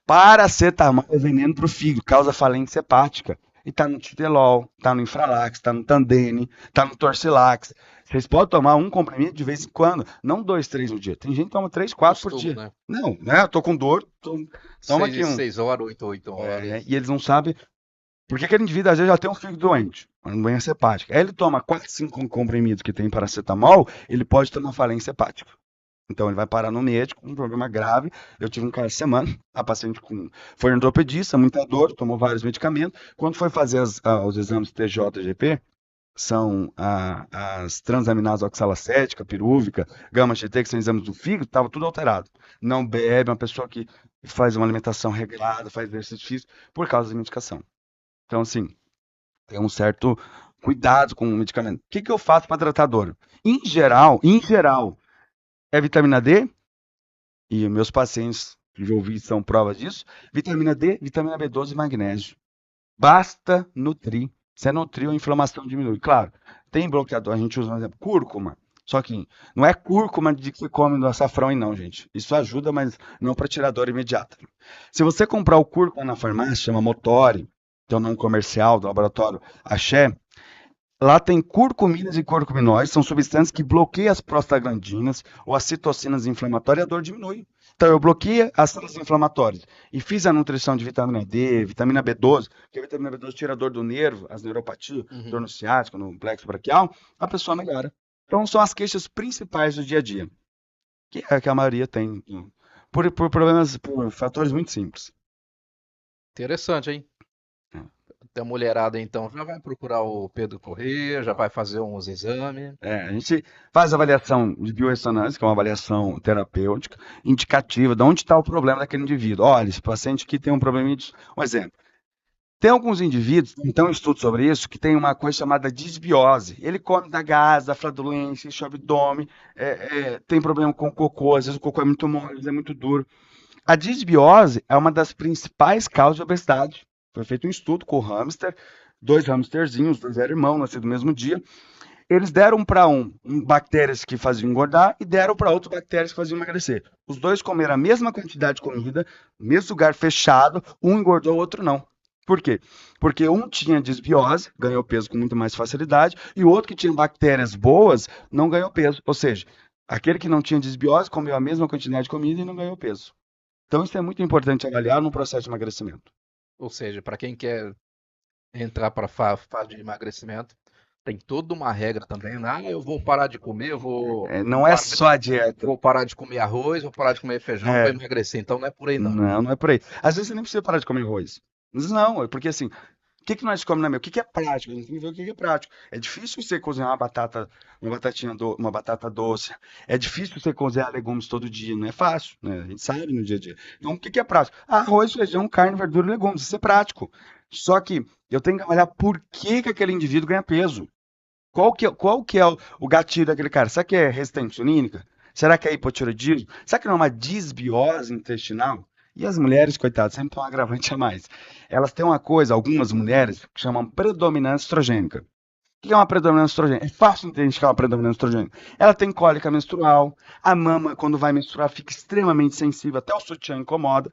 Paracetamol é veneno para o fígado, causa falência hepática. E tá no Titelol, tá no Infralax, tá no Tandene, tá no Torcilax. Vocês podem tomar um comprimido de vez em quando, não 2, 3 no dia. Tem gente que toma 3, 4 por dia. Né? Não, né? Eu tô com dor, toma aqui um. 6 horas, 8 horas. E eles não sabem. Porque aquele indivíduo às vezes já tem um fígado doente, uma doença hepática. Aí ele toma 4, 5 comprimidos que tem paracetamol, ele pode ter uma falência hepática. Então ele vai parar no médico com um problema grave. Eu tive um caso essa semana, a paciente foi endopedista, muita dor, tomou vários medicamentos. Quando foi fazer os exames TJGP, são as transaminases oxalacética, pirúvica, gama-GT, que são exames do fígado, estava tudo alterado. Não bebe, uma pessoa que faz uma alimentação regrada, faz exercício físico, por causa da medicação. Então, assim, tem um certo cuidado com o medicamento. O que eu faço para tratar dor? Em geral, é vitamina D, e meus pacientes que eu ouvi são provas disso, vitamina D, vitamina B12 e magnésio. Basta nutrir. Se é nutrir, a inflamação diminui. Claro, tem bloqueador, a gente usa, por exemplo, cúrcuma. Só que não é cúrcuma de que você come no açafrão e não, gente. Isso ajuda, mas não para tirar dor imediata. Se você comprar o cúrcuma na farmácia, chama Motore, que é o nome comercial do laboratório Axé, lá tem curcuminas e curcuminóides, são substâncias que bloqueiam as prostaglandinas ou as citocinas inflamatórias e a dor diminui. Então eu bloqueei as células inflamatórias e fiz a nutrição de vitamina D, vitamina B12, porque a vitamina B12 tira a dor do nervo, as neuropatias, dor no ciático, no plexo braquial, a pessoa melhora. Então são as queixas principais do dia a dia, que é que a maioria tem, por fatores muito simples. Interessante, hein? Então, a mulherada, então, já vai procurar o Pedro Corrêa, já vai fazer uns exames. A gente faz avaliação de biorressonância, que é uma avaliação terapêutica, indicativa de onde está o problema daquele indivíduo. Olha, esse paciente aqui tem um probleminha disso. Um exemplo. Tem alguns indivíduos, então estudo sobre isso, que tem uma coisa chamada disbiose. Ele come da gás, da flatulência, enche o abdômen, tem problema com o cocô, às vezes o cocô é muito mole, às vezes é muito duro. A disbiose é uma das principais causas de obesidade. Foi feito um estudo com o hamster, 2 hamsterzinhos, 2 eram irmãos, nascidos no mesmo dia. Eles deram para bactérias que faziam engordar e deram para outro bactérias que faziam emagrecer. Os dois comeram a mesma quantidade de comida, mesmo lugar fechado, um engordou, o outro não. Por quê? Porque um tinha disbiose, ganhou peso com muito mais facilidade, e o outro que tinha bactérias boas não ganhou peso. Ou seja, aquele que não tinha disbiose comeu a mesma quantidade de comida e não ganhou peso. Então isso é muito importante avaliar no processo de emagrecimento. Ou seja, para quem quer entrar para a fase de emagrecimento, tem toda uma regra também, né? Ah, eu vou parar de comer, Não é só a dieta. vou parar de comer arroz, vou parar de comer feijão, vou emagrecer. Então não é por aí, não. Não, não é por aí. Às vezes você nem precisa parar de comer arroz. Mas não, é porque assim, o que nós comemos na minha? O que é prático? A gente tem que ver o que é prático. É difícil você cozinhar uma batata doce. É difícil você cozinhar legumes todo dia. Não é fácil, né? A gente sabe no dia a dia. Então, o que é prático? Arroz, feijão, carne, verdura e legumes. Isso é prático. Só que eu tenho que avaliar por que aquele indivíduo ganha peso. Qual que é o gatilho daquele cara? Será que é resistência insulínica? Será que é hipotireoidismo? Será que não é uma disbiose intestinal? E as mulheres, coitadas, sempre tem um agravante a mais. Elas têm uma coisa, algumas mulheres, que chamam predominância estrogênica. O que é uma predominância estrogênica? É fácil de identificar uma predominância estrogênica. Ela tem cólica menstrual, a mama, quando vai menstruar, fica extremamente sensível, até o sutiã incomoda.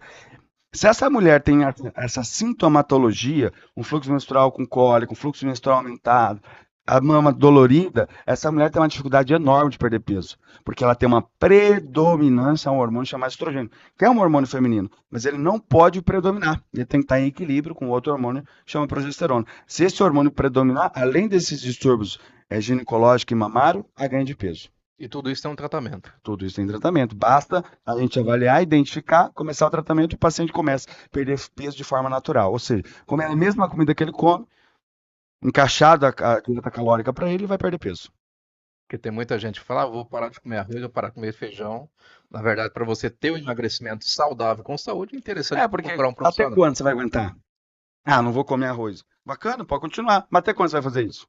Se essa mulher tem essa sintomatologia, um fluxo menstrual com cólica, um fluxo menstrual aumentado, a mama dolorida, essa mulher tem uma dificuldade enorme de perder peso, porque ela tem uma predominância a um hormônio chamado estrogênio, que é um hormônio feminino, mas ele não pode predominar, ele tem que estar em equilíbrio com outro hormônio que chama progesterona. Se esse hormônio predominar, além desses distúrbios ginecológico e mamário, há ganho de peso. E tudo isso tem um tratamento. Tudo isso tem tratamento. Basta a gente avaliar, identificar, começar o tratamento e o paciente começa a perder peso de forma natural. Ou seja, comendo a mesma comida que ele come, encaixado a dieta calórica para ele, vai perder peso. Porque tem muita gente que fala, vou parar de comer arroz, vou parar de comer feijão. Na verdade, para você ter um emagrecimento saudável com saúde, é interessante Porque procurar um até profissional. quando você vai aguentar? Não vou comer arroz. Bacana, pode continuar. Mas até quando você vai fazer isso?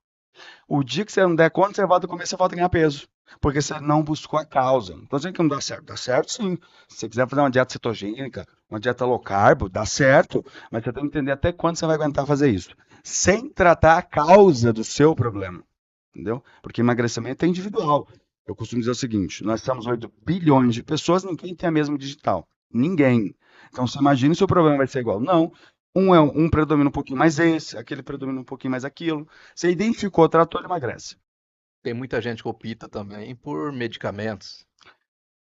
O dia que você não der conta, você volta a comer, você volta a ganhar peso. Porque você não buscou a causa. Não estou dizendo que não dá certo. Dá certo sim. Se você quiser fazer uma dieta cetogênica, uma dieta low carb, dá certo. Mas você tem que entender até quando você vai aguentar fazer isso. Sem tratar a causa do seu problema. Entendeu? Porque emagrecimento é individual. Eu costumo dizer o seguinte: nós somos 8 bilhões de pessoas, ninguém tem a mesma digital. Ninguém. Então você imagina se o problema vai ser igual. Não. Um predomina um pouquinho mais esse, aquele predomina um pouquinho mais aquilo. Você identificou, tratou, ele emagrece. Tem muita gente que opta também por medicamentos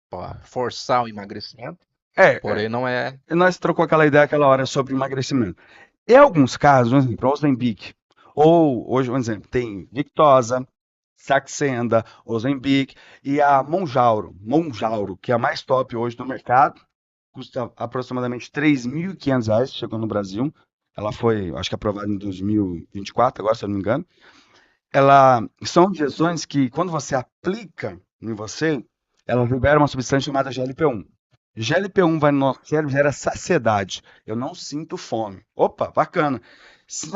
para forçar o emagrecimento, porém não é. Nós trocou aquela ideia aquela hora sobre emagrecimento. Em alguns casos, por exemplo, Ozempic, ou hoje, por exemplo, tem Victoza, Saxenda, Ozempic e a Monjauro, que é a mais top hoje no mercado, custa aproximadamente R$3.500, chegou no Brasil. Ela foi, acho que aprovada em 2024, agora, se eu não me engano. São injeções que, quando você aplica em você, ela libera uma substância chamada GLP-1. GLP-1 vai no nosso cérebro, gera saciedade. Eu não sinto fome. Opa, bacana. Se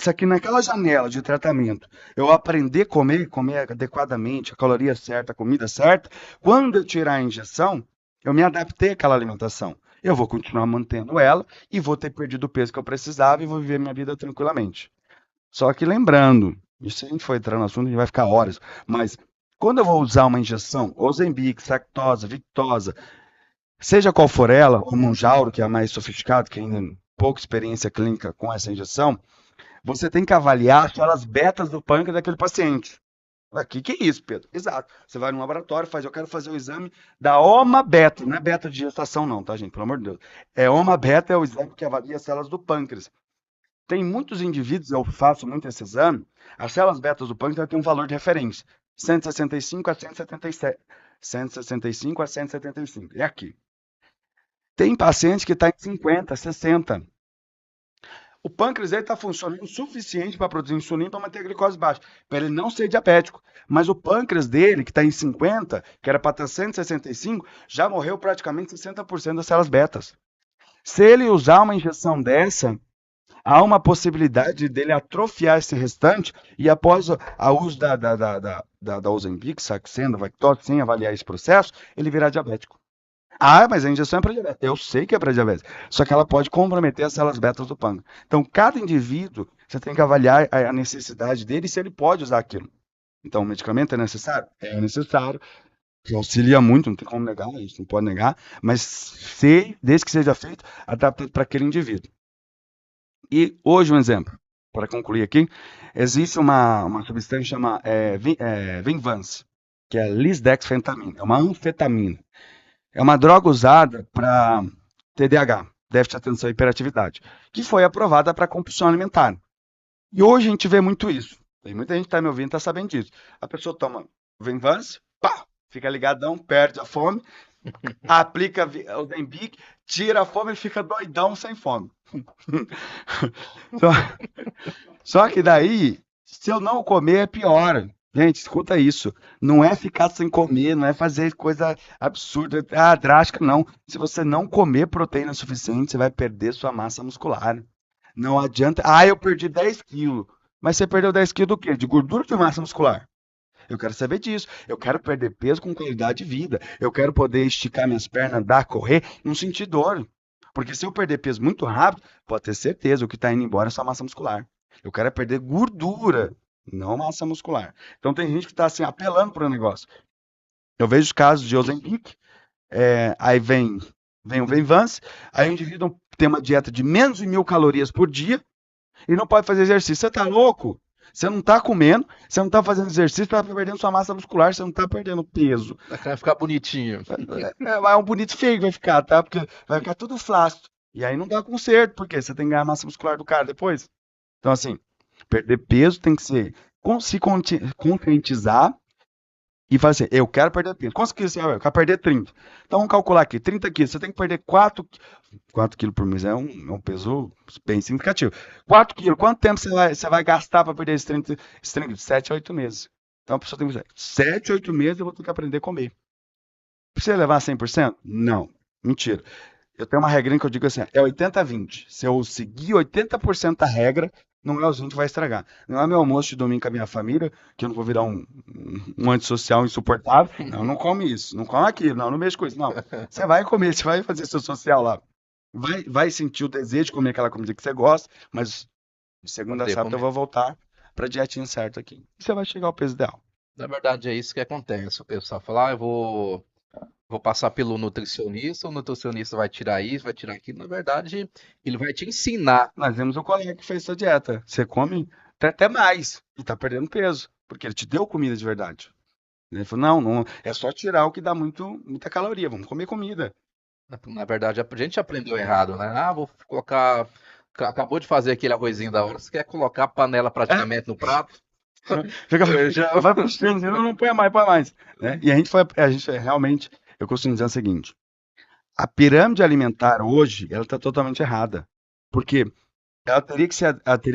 aqui naquela janela de tratamento eu aprender a comer adequadamente, a caloria certa, a comida certa, quando eu tirar a injeção, eu me adaptei àquela alimentação. Eu vou continuar mantendo ela e vou ter perdido o peso que eu precisava e vou viver minha vida tranquilamente. Só que lembrando, isso a gente for entrar no assunto, a gente vai ficar horas, mas quando eu vou usar uma injeção, Ozempic, Sactosa, Victoza, seja qual for ela, o Mounjaro, que é a mais sofisticada, que ainda tem pouca experiência clínica com essa injeção, você tem que avaliar as células betas do pâncreas daquele paciente. O que é isso, Pedro? Exato. Você vai no laboratório, eu quero fazer o exame da OMA beta, não é beta de gestação não, tá, gente? Pelo amor de Deus. OMA beta é o exame que avalia as células do pâncreas. Tem muitos indivíduos, eu faço muito esse exame, as células betas do pâncreas têm um valor de referência, 165 a 177. 165 a 175. É aqui. Tem paciente que está em 50, 60. O pâncreas está funcionando o suficiente para produzir insulina para manter a glicose baixa, para ele não ser diabético. Mas o pâncreas dele, que está em 50, que era para estar 165, já morreu praticamente 60% das células betas. Se ele usar uma injeção dessa, há uma possibilidade dele atrofiar esse restante e após o uso da Ozempic, Saxenda, Victoza, sem avaliar esse processo, ele virar diabético. Ah, mas a injeção é para diabetes. Eu sei que é para diabetes, só que ela pode comprometer as células betas do pâncreas. Então, cada indivíduo, você tem que avaliar a necessidade dele e se ele pode usar aquilo. Então, o medicamento é necessário? É necessário, que auxilia muito, não tem como negar, a gente não pode negar, mas desde que seja feito, adaptado para aquele indivíduo. E hoje, um exemplo, para concluir aqui, existe uma substância que chama Vinvance, que é lisdexfentamina, é uma anfetamina. É uma droga usada para TDAH, déficit de atenção e hiperatividade, que foi aprovada para compulsão alimentar. E hoje a gente vê muito isso. Tem muita gente que está me ouvindo e está sabendo disso. A pessoa toma Venvance, pá, fica ligadão, perde a fome, aplica o Ozempic, tira a fome e fica doidão sem fome. Só, só que daí, se eu não comer, é pior. Gente, escuta isso. Não é ficar sem comer, não é fazer coisa absurda, drástica, não. Se você não comer proteína suficiente, você vai perder sua massa muscular. Não adianta. Ah, eu perdi 10 quilos. Mas você perdeu 10 quilos do quê? De gordura ou de massa muscular? Eu quero saber disso. Eu quero perder peso com qualidade de vida. Eu quero poder esticar minhas pernas, andar, correr, não sentir dor. Porque se eu perder peso muito rápido, pode ter certeza, o que está indo embora é só massa muscular. Eu quero é perder gordura, não massa muscular. Então tem gente que está assim, apelando para o negócio. Eu vejo casos de Ozempic, aí vem o Venvance, aí o indivíduo tem uma dieta de menos de 1.000 calorias por dia e não pode fazer exercício. Você está louco? Você não está comendo, você não está fazendo exercício, você está perdendo sua massa muscular, você não está perdendo peso. Vai ficar bonitinho. É um bonito feio que vai ficar, tá? Porque vai ficar tudo flácido. E aí não dá conserto, porque você tem que ganhar a massa muscular do cara depois. Então, assim, perder peso tem que ser se conscientizar e falar assim, eu quero perder peso. Quantos quilos você vai? Eu quero perder 30. Então vamos calcular aqui, 30 quilos. Você tem que perder 4 quilos por mês. É um peso bem significativo. 4 quilos, quanto tempo você vai gastar para perder esses 30? 7 a 8 meses. Então a pessoa tem que dizer, 7 a 8 meses eu vou ter que aprender a comer. Precisa levar 100%? Não. Mentira. Eu tenho uma regrinha que eu digo assim, é 80-20. Se eu seguir 80% da regra, não é os 20 que vai estragar. Não é meu almoço de domingo com a minha família, que eu não vou virar um antissocial insuportável. Não, não come isso, não come aquilo, não mexe com isso. Não, você vai comer, você vai fazer seu social lá. Vai sentir o desejo de comer aquela comida que você gosta, mas de segunda a sábado eu vou voltar para a dietinha certa aqui. E você vai chegar ao peso ideal. Na verdade, é isso que acontece. O pessoal fala, eu vou passar pelo nutricionista, o nutricionista vai tirar isso, vai tirar aquilo. Na verdade, ele vai te ensinar. Nós vemos um colega que fez sua dieta. Você come até mais e tá perdendo peso, porque ele te deu comida de verdade. Ele falou, não, é só tirar o que dá muita caloria, vamos comer comida. Na verdade, a gente aprendeu errado, né? Ah, vou colocar. Acabou de fazer aquele arrozinho da hora. Você quer colocar a panela praticamente no prato? Vai pro extremo, não põe mais. Né? E a gente realmente, eu costumo dizer o seguinte, a pirâmide alimentar hoje, ela está totalmente errada. Porque ela teria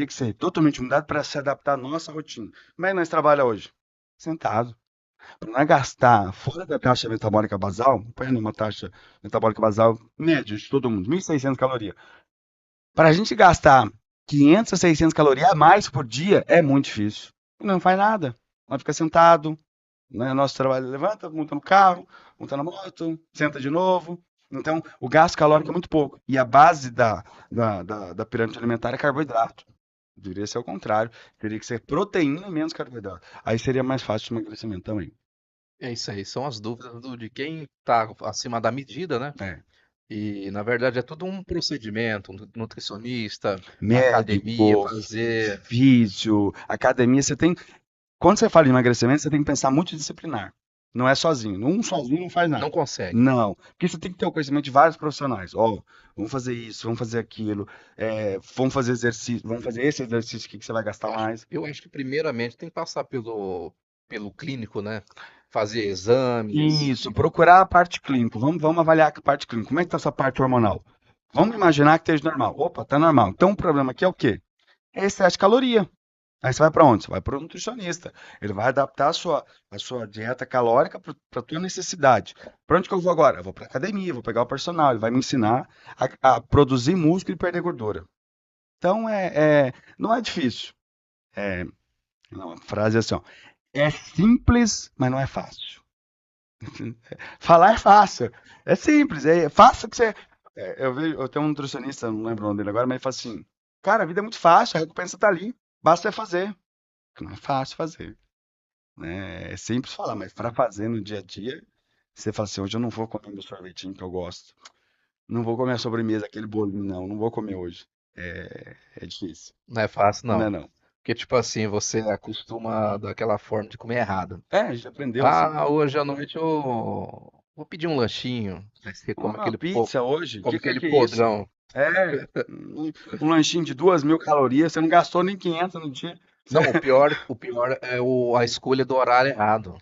que ser totalmente mudada para se adaptar à nossa rotina. Como é que nós trabalhamos hoje? Sentado. Para não gastar fora da taxa metabólica basal, põe uma taxa metabólica basal média de todo mundo, 1.600 calorias. Para a gente gastar 500 a 600 calorias a mais por dia é muito difícil. Não faz nada. Vai ficar sentado. Né? Nosso trabalho levanta, monta no carro, monta na moto, senta de novo. Então, o gasto calórico é muito pouco. E a base da pirâmide alimentar é carboidrato. Deveria ser o contrário. Teria que ser proteína menos carboidrato. Aí seria mais fácil o emagrecimento também. É isso aí, são as dúvidas de quem está acima da medida, né? E, na verdade, é tudo um procedimento, um nutricionista, médico, academia, fazer... físio, academia, quando você fala em emagrecimento, você tem que pensar multidisciplinar. Não é sozinho. Um sozinho não faz nada. Não consegue. Não. Porque você tem que ter o conhecimento de vários profissionais. Vamos fazer isso, vamos fazer aquilo, vamos fazer exercício, vamos fazer esse exercício aqui que você vai gastar mais. Eu acho que primeiramente tem que passar pelo clínico, né? Fazer exames. Isso, procurar a parte clínica. Vamos avaliar a parte clínica. Como é que está a sua parte hormonal? Vamos imaginar que esteja normal. Opa, tá normal. Então o problema aqui é o quê? É excesso de caloria. Aí você vai para onde? Você vai para o nutricionista. Ele vai adaptar a sua dieta calórica para a tua necessidade. Para onde que eu vou agora? Eu vou para academia, vou pegar o personal. Ele vai me ensinar a produzir músculo e perder gordura. Então não é difícil. É, não, a frase é assim, ó, é simples, mas não é fácil. Falar é fácil, é simples, é fácil que você. Eu tenho um nutricionista, não lembro o nome dele agora, mas ele fala assim: cara, a vida é muito fácil, a recompensa tá ali, basta você fazer. Não é fácil fazer, né? É simples falar, mas para fazer no dia a dia, você fala assim: hoje eu não vou comer meu sorvetinho que eu gosto, não vou comer a sobremesa, aquele bolinho, não vou comer hoje. É difícil, Não é fácil, não é não. não. Porque, tipo assim, você acostuma daquela forma de comer errado. A gente aprendeu assim. Ah, hoje à noite eu vou pedir um lanchinho. Aí você Comer uma pizza hoje, o come que, aquele que é isso? podrão. Um lanchinho de 2.000 calorias, você não gastou nem 500 no dia. Não, o pior é a escolha do horário errado.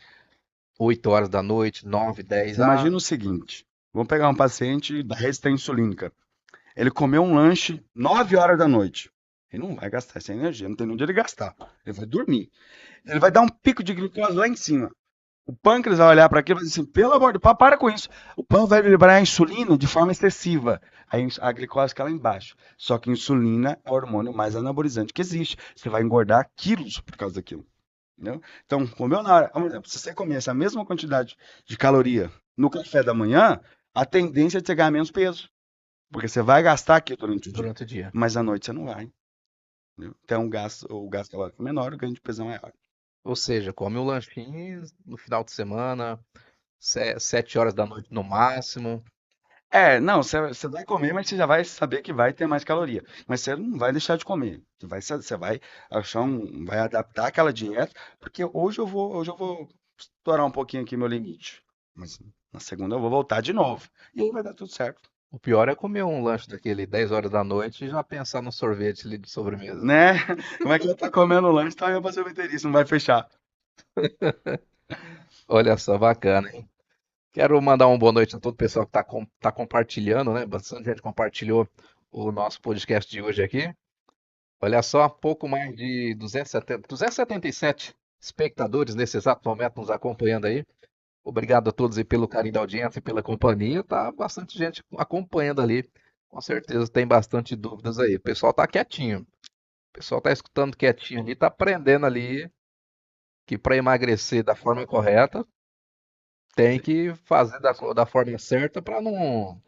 8 horas da noite, 9, 10. Você imagina o seguinte: vamos pegar um paciente da resistência insulínica. Ele comeu um lanche 9 horas da noite. Ele não vai gastar essa energia, não tem nem onde ele gastar. Ele vai dormir. Ele vai dar um pico de glicose lá em cima. O pâncreas vai olhar para aquilo e vai dizer assim: pelo amor de Deus, para com isso. O pâncreas vai liberar a insulina de forma excessiva. Aí a glicose fica lá embaixo. Só que a insulina é o hormônio mais anabolizante que existe. Você vai engordar quilos por causa daquilo. Entendeu? Então, comeu na hora. Por exemplo, se você comer essa mesma quantidade de caloria no café da manhã, a tendência é de você ganhar menos peso. Porque você vai gastar aqui durante o dia. durante o dia. Mas à noite você não vai. Entendeu? Então o gasto calórico é menor, o ganho de peso é maior. Ou seja, come um lanchinho no final de semana, 7 horas da noite no máximo. Não, você vai comer, mas você já vai saber que vai ter mais caloria. Mas você não vai deixar de comer. Você vai achar vai adaptar aquela dieta, porque hoje eu vou estourar um pouquinho aqui meu limite. Mas na segunda eu vou voltar de novo. E aí vai dar tudo certo. O pior é comer um lanche daquele 10 horas da noite e já pensar no sorvete ali de sobremesa. Né? Como é que ele tá comendo lanche, tá indo pra sorveteria, isso não vai fechar. Olha só, bacana, hein? Quero mandar uma boa noite a todo o pessoal que tá compartilhando, né? Bastante gente compartilhou o nosso podcast de hoje aqui. Olha só, pouco mais de 277 espectadores nesse exato momento nos acompanhando aí. Obrigado a todos aí pelo carinho da audiência e pela companhia. Tá bastante gente acompanhando ali. Com certeza tem bastante dúvidas aí. O pessoal tá quietinho. O pessoal tá escutando quietinho ali, tá aprendendo ali que para emagrecer da forma correta, tem que fazer da forma certa para não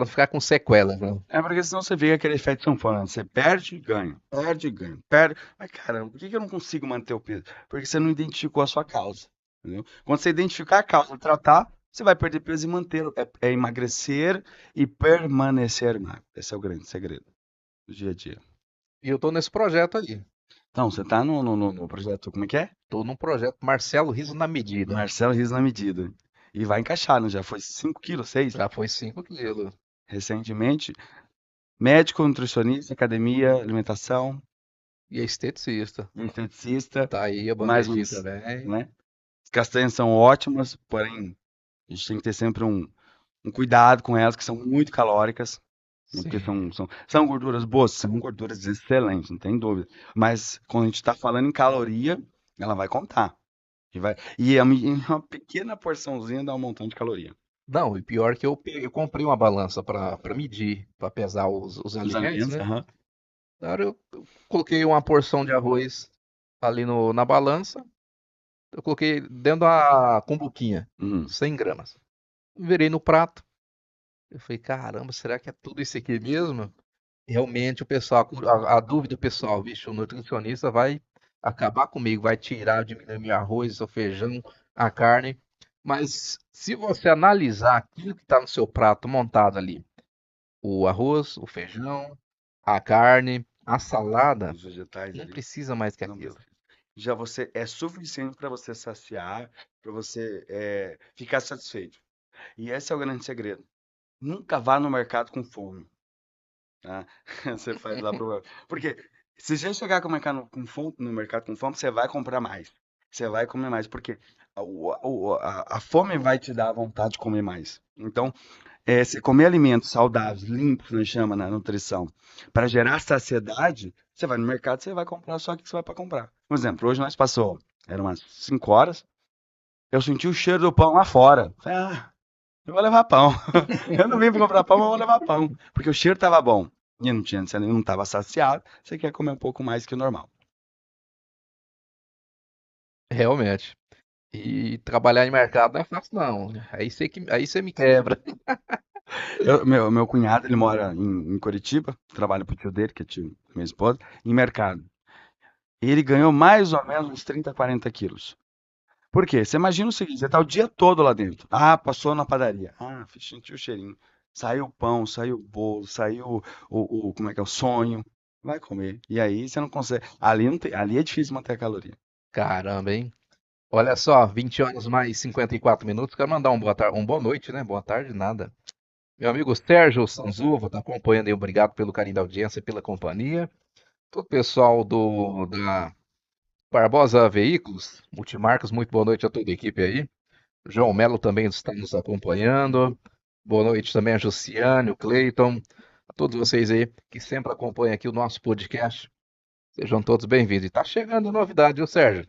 ficar com sequelas, né? Porque senão você vê aquele efeito sanfona, você perde, ganha, perde, ganha, perde. Mas caramba, por que que eu não consigo manter o peso? Porque você não identificou a sua causa, entendeu? Quando você identificar a causa e tratar, você vai perder peso e mantê-lo. É emagrecer e permanecer magro. Esse é o grande segredo do dia a dia. E eu tô nesse projeto aí. Então, você tá no projeto, como é que é? Tô num projeto Marcelo Riso na Medida. Marcelo Rios na medida. E vai encaixar, não? Já foi 5 quilos, 6? Já foi 5 quilos. Recentemente. Médico, nutricionista, academia, alimentação, E é esteticista. esteticista, Tá aí a mais bandejinha uns, também. né? As castanhas são ótimas, porém a gente tem que ter sempre um cuidado com elas, que são muito calóricas, né? Porque Sim. são gorduras boas, são gorduras excelentes, não tem dúvida. Mas quando a gente está falando em caloria, ela vai contar. E uma pequena porçãozinha dá um montão de caloria. Não, e pior que eu comprei uma balança para medir, para pesar os Os alimentos, alimentos, né? aham. Claro, eu coloquei uma porção de arroz ali na balança. Eu coloquei dentro da cumbuquinha, Uhum. 100 gramas. Virei no prato. Eu falei, caramba, será que é tudo isso aqui mesmo? Realmente o pessoal, a dúvida do pessoal, bicho, o nutricionista vai acabar comigo, vai tirar de mim do meu arroz, o feijão, a carne. Mas se você analisar aquilo que está no seu prato montado ali, o arroz, o feijão, a carne, a salada, Os vegetais não ali. precisa mais que Não aquilo. precisa. Já você é suficiente para você saciar, para você ficar satisfeito. E esse é o grande segredo. Nunca vá no mercado com fome, tá? Você faz lá pro... Porque se você chegar com o mercado com fome, no mercado com fome, você vai comprar mais. Você vai comer mais, porque a fome vai te dar a vontade de comer mais. Então, se comer alimentos saudáveis, limpos, nós chama na nutrição, para gerar saciedade, você vai no mercado, você vai comprar só o que você vai para comprar. Por exemplo, hoje nós passou, eram umas 5 horas, eu senti o cheiro do pão lá fora. Falei, eu vou levar pão. Eu não vim para comprar pão, mas vou levar pão. Porque o cheiro estava bom. E não tinha, você não estava saciado, você quer comer um pouco mais que o normal. Realmente. E trabalhar em mercado não é fácil, não. Aí você me quebra. Meu cunhado, ele mora em Curitiba, trabalha pro tio dele, que é tio da minha esposa, em mercado. E ele ganhou mais ou menos uns 30, 40 quilos. Por quê? Você imagina o seguinte, você tá o dia todo lá dentro. Passou na padaria. Sentiu o cheirinho. Saiu o pão, saiu o bolo, saiu como é que é, o sonho. Vai comer. E aí você não consegue. Ali, não tem, ali é difícil manter a caloria. Caramba, hein? Olha só, 20 horas mais 54 minutos. Quero mandar um boa noite, né? Boa tarde, nada. Meu amigo Sérgio Sanzuva tá acompanhando aí. Obrigado pelo carinho da audiência e pela companhia. Todo o pessoal da Barbosa Veículos, Multimarcas, muito boa noite a toda a equipe aí. João Melo também está nos acompanhando. Boa noite também a Josiane, o Cleiton, a todos vocês aí que sempre acompanham aqui o nosso podcast. Sejam todos bem-vindos. E tá chegando a novidade, viu, Sérgio?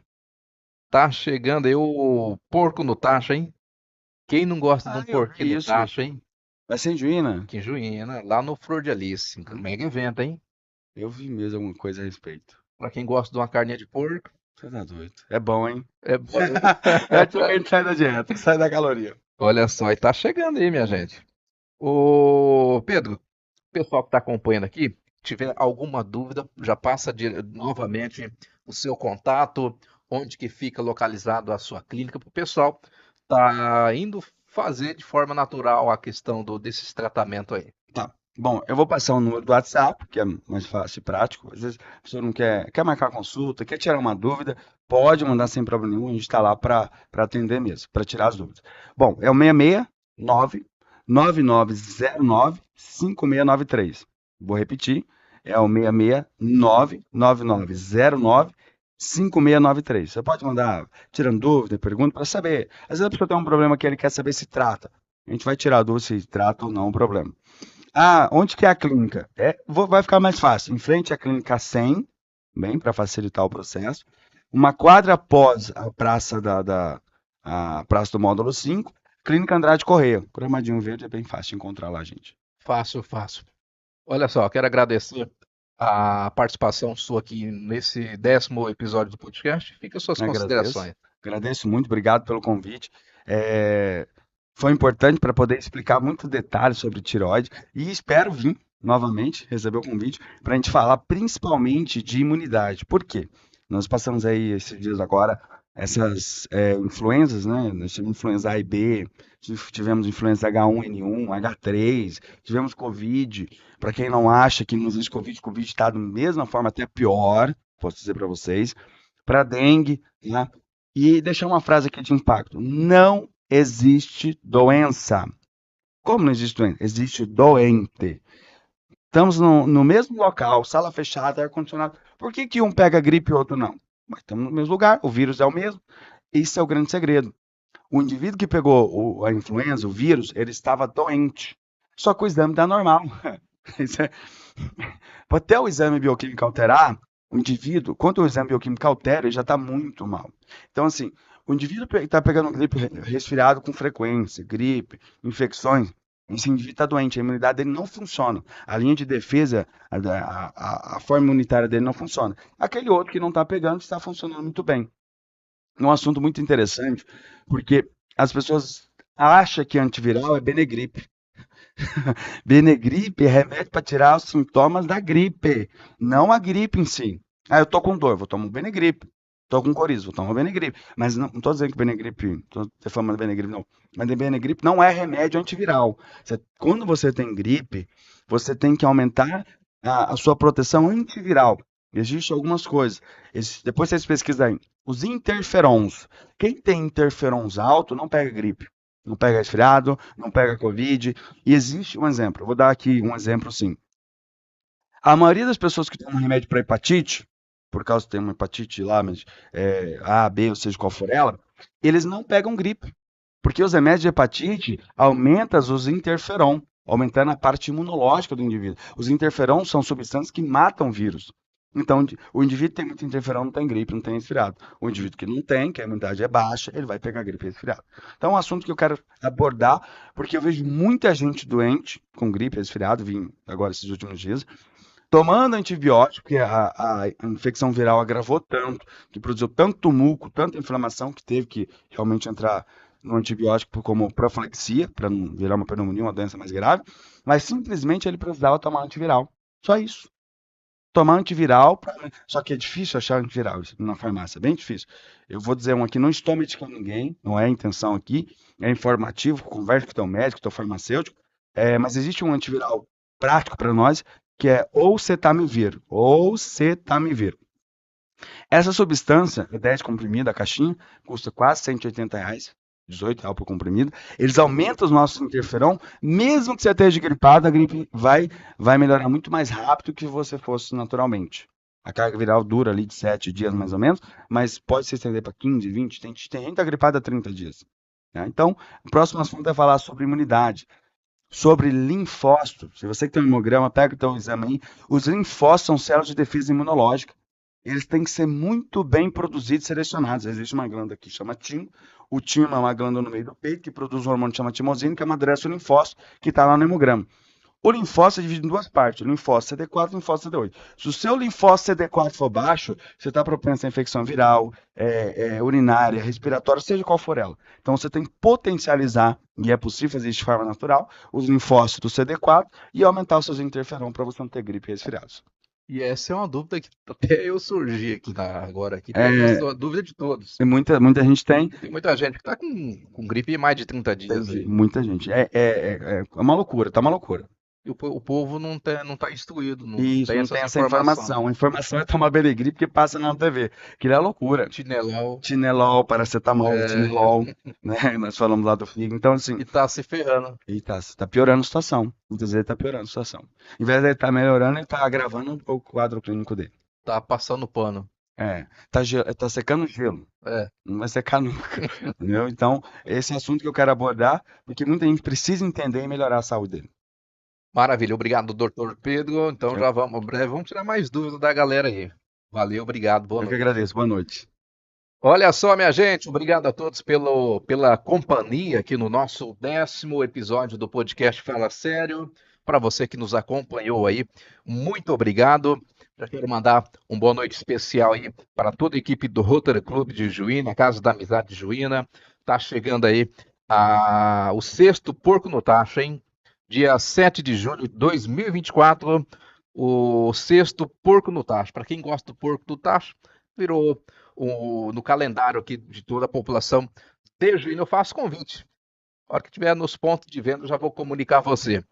Tá chegando aí o porco no tacho, hein? Quem não gosta de um Eu vi porquinho no isso. tacho, hein? Vai ser em Juína? Aqui em Juína, lá no Flor de Alice. Um mega evento, hein? Eu vi mesmo alguma coisa a respeito. Pra quem gosta de uma carninha de porco, Você tá doido. É bom, hein? é bom. É tipo que a gente sai da dieta, sai da caloria. Olha só, e tá chegando aí, minha gente. Ô, Pedro, o pessoal que está acompanhando aqui, tiver alguma dúvida, já passa novamente o seu contato, onde que fica localizado a sua clínica, para o pessoal tá indo fazer de forma natural a questão desses tratamentos aí. Tá. Bom, eu vou passar o número do WhatsApp, que é mais fácil e prático. Às vezes a pessoa não quer marcar consulta, quer tirar uma dúvida, pode mandar sem problema nenhum, a gente está lá para atender mesmo, para tirar as dúvidas. Bom, é o 669 9909 5693. Vou repetir, é o 669 9909 5693. Você pode mandar tirando dúvida, pergunta para saber. Às vezes a pessoa tem um problema que ele quer saber se trata. A gente vai tirar a dúvida se trata ou não o problema. Onde que é a clínica? Vai ficar mais fácil. Em frente à clínica 100, bem, para facilitar o processo. Uma quadra após a praça a praça do módulo 5, Clínica Andrade Correia. Gramadinho Verde é bem fácil de encontrar lá, gente. Fácil, fácil. Olha só, quero agradecer a participação sua aqui nesse 10º episódio do podcast. Fica as suas considerações. Agradeço muito, obrigado pelo convite. Foi importante para poder explicar muitos detalhes sobre tireoide e espero vir novamente, receber o convite, para a gente falar principalmente de imunidade. Por quê? Nós passamos aí esses dias agora essas influenzas, né? Nós tivemos influenza A e B, tivemos influenza H1N1, H3, tivemos Covid. Para quem não acha que não existe Covid, Covid está da mesma forma, até pior, posso dizer para vocês. Para dengue, né? E deixar uma frase aqui de impacto. Não existe doença. Como não existe doença? Existe doente. Estamos no mesmo local, sala fechada, ar-condicionado. Por que um pega gripe e o outro não? Mas estamos no mesmo lugar, o vírus é o mesmo. Esse é o grande segredo. O indivíduo que pegou a influenza, o vírus, ele estava doente. Só que o exame está normal. Até o exame bioquímico alterar, o indivíduo, quando o exame bioquímico altera, ele já está muito mal. Então, assim, o indivíduo está pegando gripe resfriado com frequência, gripe, infecções, esse indivíduo está doente, a imunidade dele não funciona. A linha de defesa, a forma imunitária dele não funciona. Aquele outro que não está pegando está funcionando muito bem. É um assunto muito interessante, porque as pessoas acham que antiviral é Benegripe. Benegripe é remédio para tirar os sintomas da gripe, não a gripe em si. Eu tô com dor, vou tomar um Benegripe. Tô com coriza, vou tomar um Benegripe. Mas não tô dizendo que Benegripe, tô defamando Benegripe, não. Mas Benegripe não é remédio antiviral. Quando você tem gripe, você tem que aumentar a sua proteção antiviral. Existem algumas coisas. Depois vocês pesquisam aí. Os interferons. Quem tem interferons alto não pega gripe. Não pega resfriado, não pega Covid. E existe um exemplo. Eu vou dar aqui um exemplo sim. A maioria das pessoas que tomam remédio para hepatite, por causa que tem uma hepatite lá, mas A, B, ou seja, qual for ela, eles não pegam gripe. Porque os remédios de hepatite aumentam os interferon, aumentando a parte imunológica do indivíduo. Os interferons são substâncias que matam vírus. Então, o indivíduo que tem muito interferon não tem gripe, não tem resfriado. O indivíduo que não tem, que a imunidade é baixa, ele vai pegar gripe e resfriado. Então, é um assunto que eu quero abordar, porque eu vejo muita gente doente com gripe e resfriado, vim agora esses últimos dias, tomando antibiótico, porque a infecção viral agravou tanto, que produziu tanto tumulto, tanta inflamação, que teve que realmente entrar no antibiótico como profilaxia, para não virar uma pneumonia, uma doença mais grave, mas simplesmente ele precisava tomar antiviral. Só isso. Tomar antiviral, só que é difícil achar antiviral na farmácia, é bem difícil. Eu vou dizer um aqui, não estou medicando ninguém, não é a intenção aqui, é informativo, converse com o teu médico, teu farmacêutico, mas existe um antiviral prático para nós, que é oseltamivir. Essa substância, é 10 comprimidos, a caixinha, custa quase R$180, R$18 por comprimido. Eles aumentam os nossos interferon, mesmo que você esteja gripado, a gripe vai melhorar muito mais rápido que se você fosse naturalmente. A carga viral dura ali de 7 dias mais ou menos, mas pode se estender para 15, 20, tem gente que está gripada há 30 dias. Né? Então, o próximo assunto é falar sobre imunidade, sobre linfócitos. Se você que tem um hemograma, pega o teu exame aí. Os linfócitos são células de defesa imunológica. Eles têm que ser muito bem produzidos e selecionados. Existe uma glândula que chama timo. O timo é uma glândula no meio do peito que produz um hormônio que chama timosina, que amadurece o linfócito, que está lá no hemograma. O linfócito é dividido em duas partes, o linfócito CD4 e o linfócito CD8. Se o seu linfócito CD4 for baixo, você está propenso a infecção viral, urinária, respiratória, seja qual for ela. Então você tem que potencializar, e é possível fazer isso de forma natural, os linfócitos CD4 e aumentar os seus interferon para você não ter gripe e resfriados. E essa é uma dúvida que até eu surgi aqui agora. Aqui tem a dúvida de todos. E muita gente tem. Tem muita gente que está com gripe mais de 30 dias. Aí. Muita gente. É uma loucura, tá uma loucura. E o povo não tá instruído, não Isso, tem não tem essa informação. A informação é tomar Belegripe que passa na TV. Aquilo é loucura. Tinelol, paracetamol, Tinelol, né? Nós falamos lá do fígado. Então, assim. E tá se ferrando. E tá piorando a situação. Muitas vezes tá piorando a situação. Em vez de ele estar melhorando, ele tá agravando o quadro clínico dele. Tá passando pano. Tá secando gelo. Não vai secar nunca. Entendeu? Então, esse é o assunto que eu quero abordar, porque muita gente precisa entender e melhorar a saúde dele. Maravilha, obrigado, doutor Pedro. Então já vamos tirar mais dúvidas da galera aí. Valeu, obrigado, boa noite. Eu que agradeço, boa noite. Olha só, minha gente, obrigado a todos pela companhia aqui no nosso 10º episódio do podcast Fala Sério. Para você que nos acompanhou aí, muito obrigado. Já quero mandar uma boa noite especial aí para toda a equipe do Rotary Club de Juína, a Casa da Amizade de Juína. Tá chegando aí o 6º Porco no Tacho, hein? Dia 7 de julho de 2024, o 6º Porco no Tacho. Para quem gosta do Porco no Tacho, virou no calendário aqui de toda a população de Juína. Eu faço convite. A hora que estiver nos pontos de venda, eu já vou comunicar a você.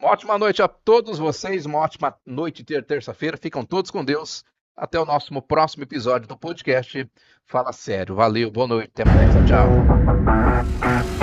Uma ótima noite a todos vocês, uma ótima noite de terça-feira. Ficam todos com Deus. Até o nosso próximo episódio do podcast Fala Sério. Valeu, boa noite, até mais. Tchau.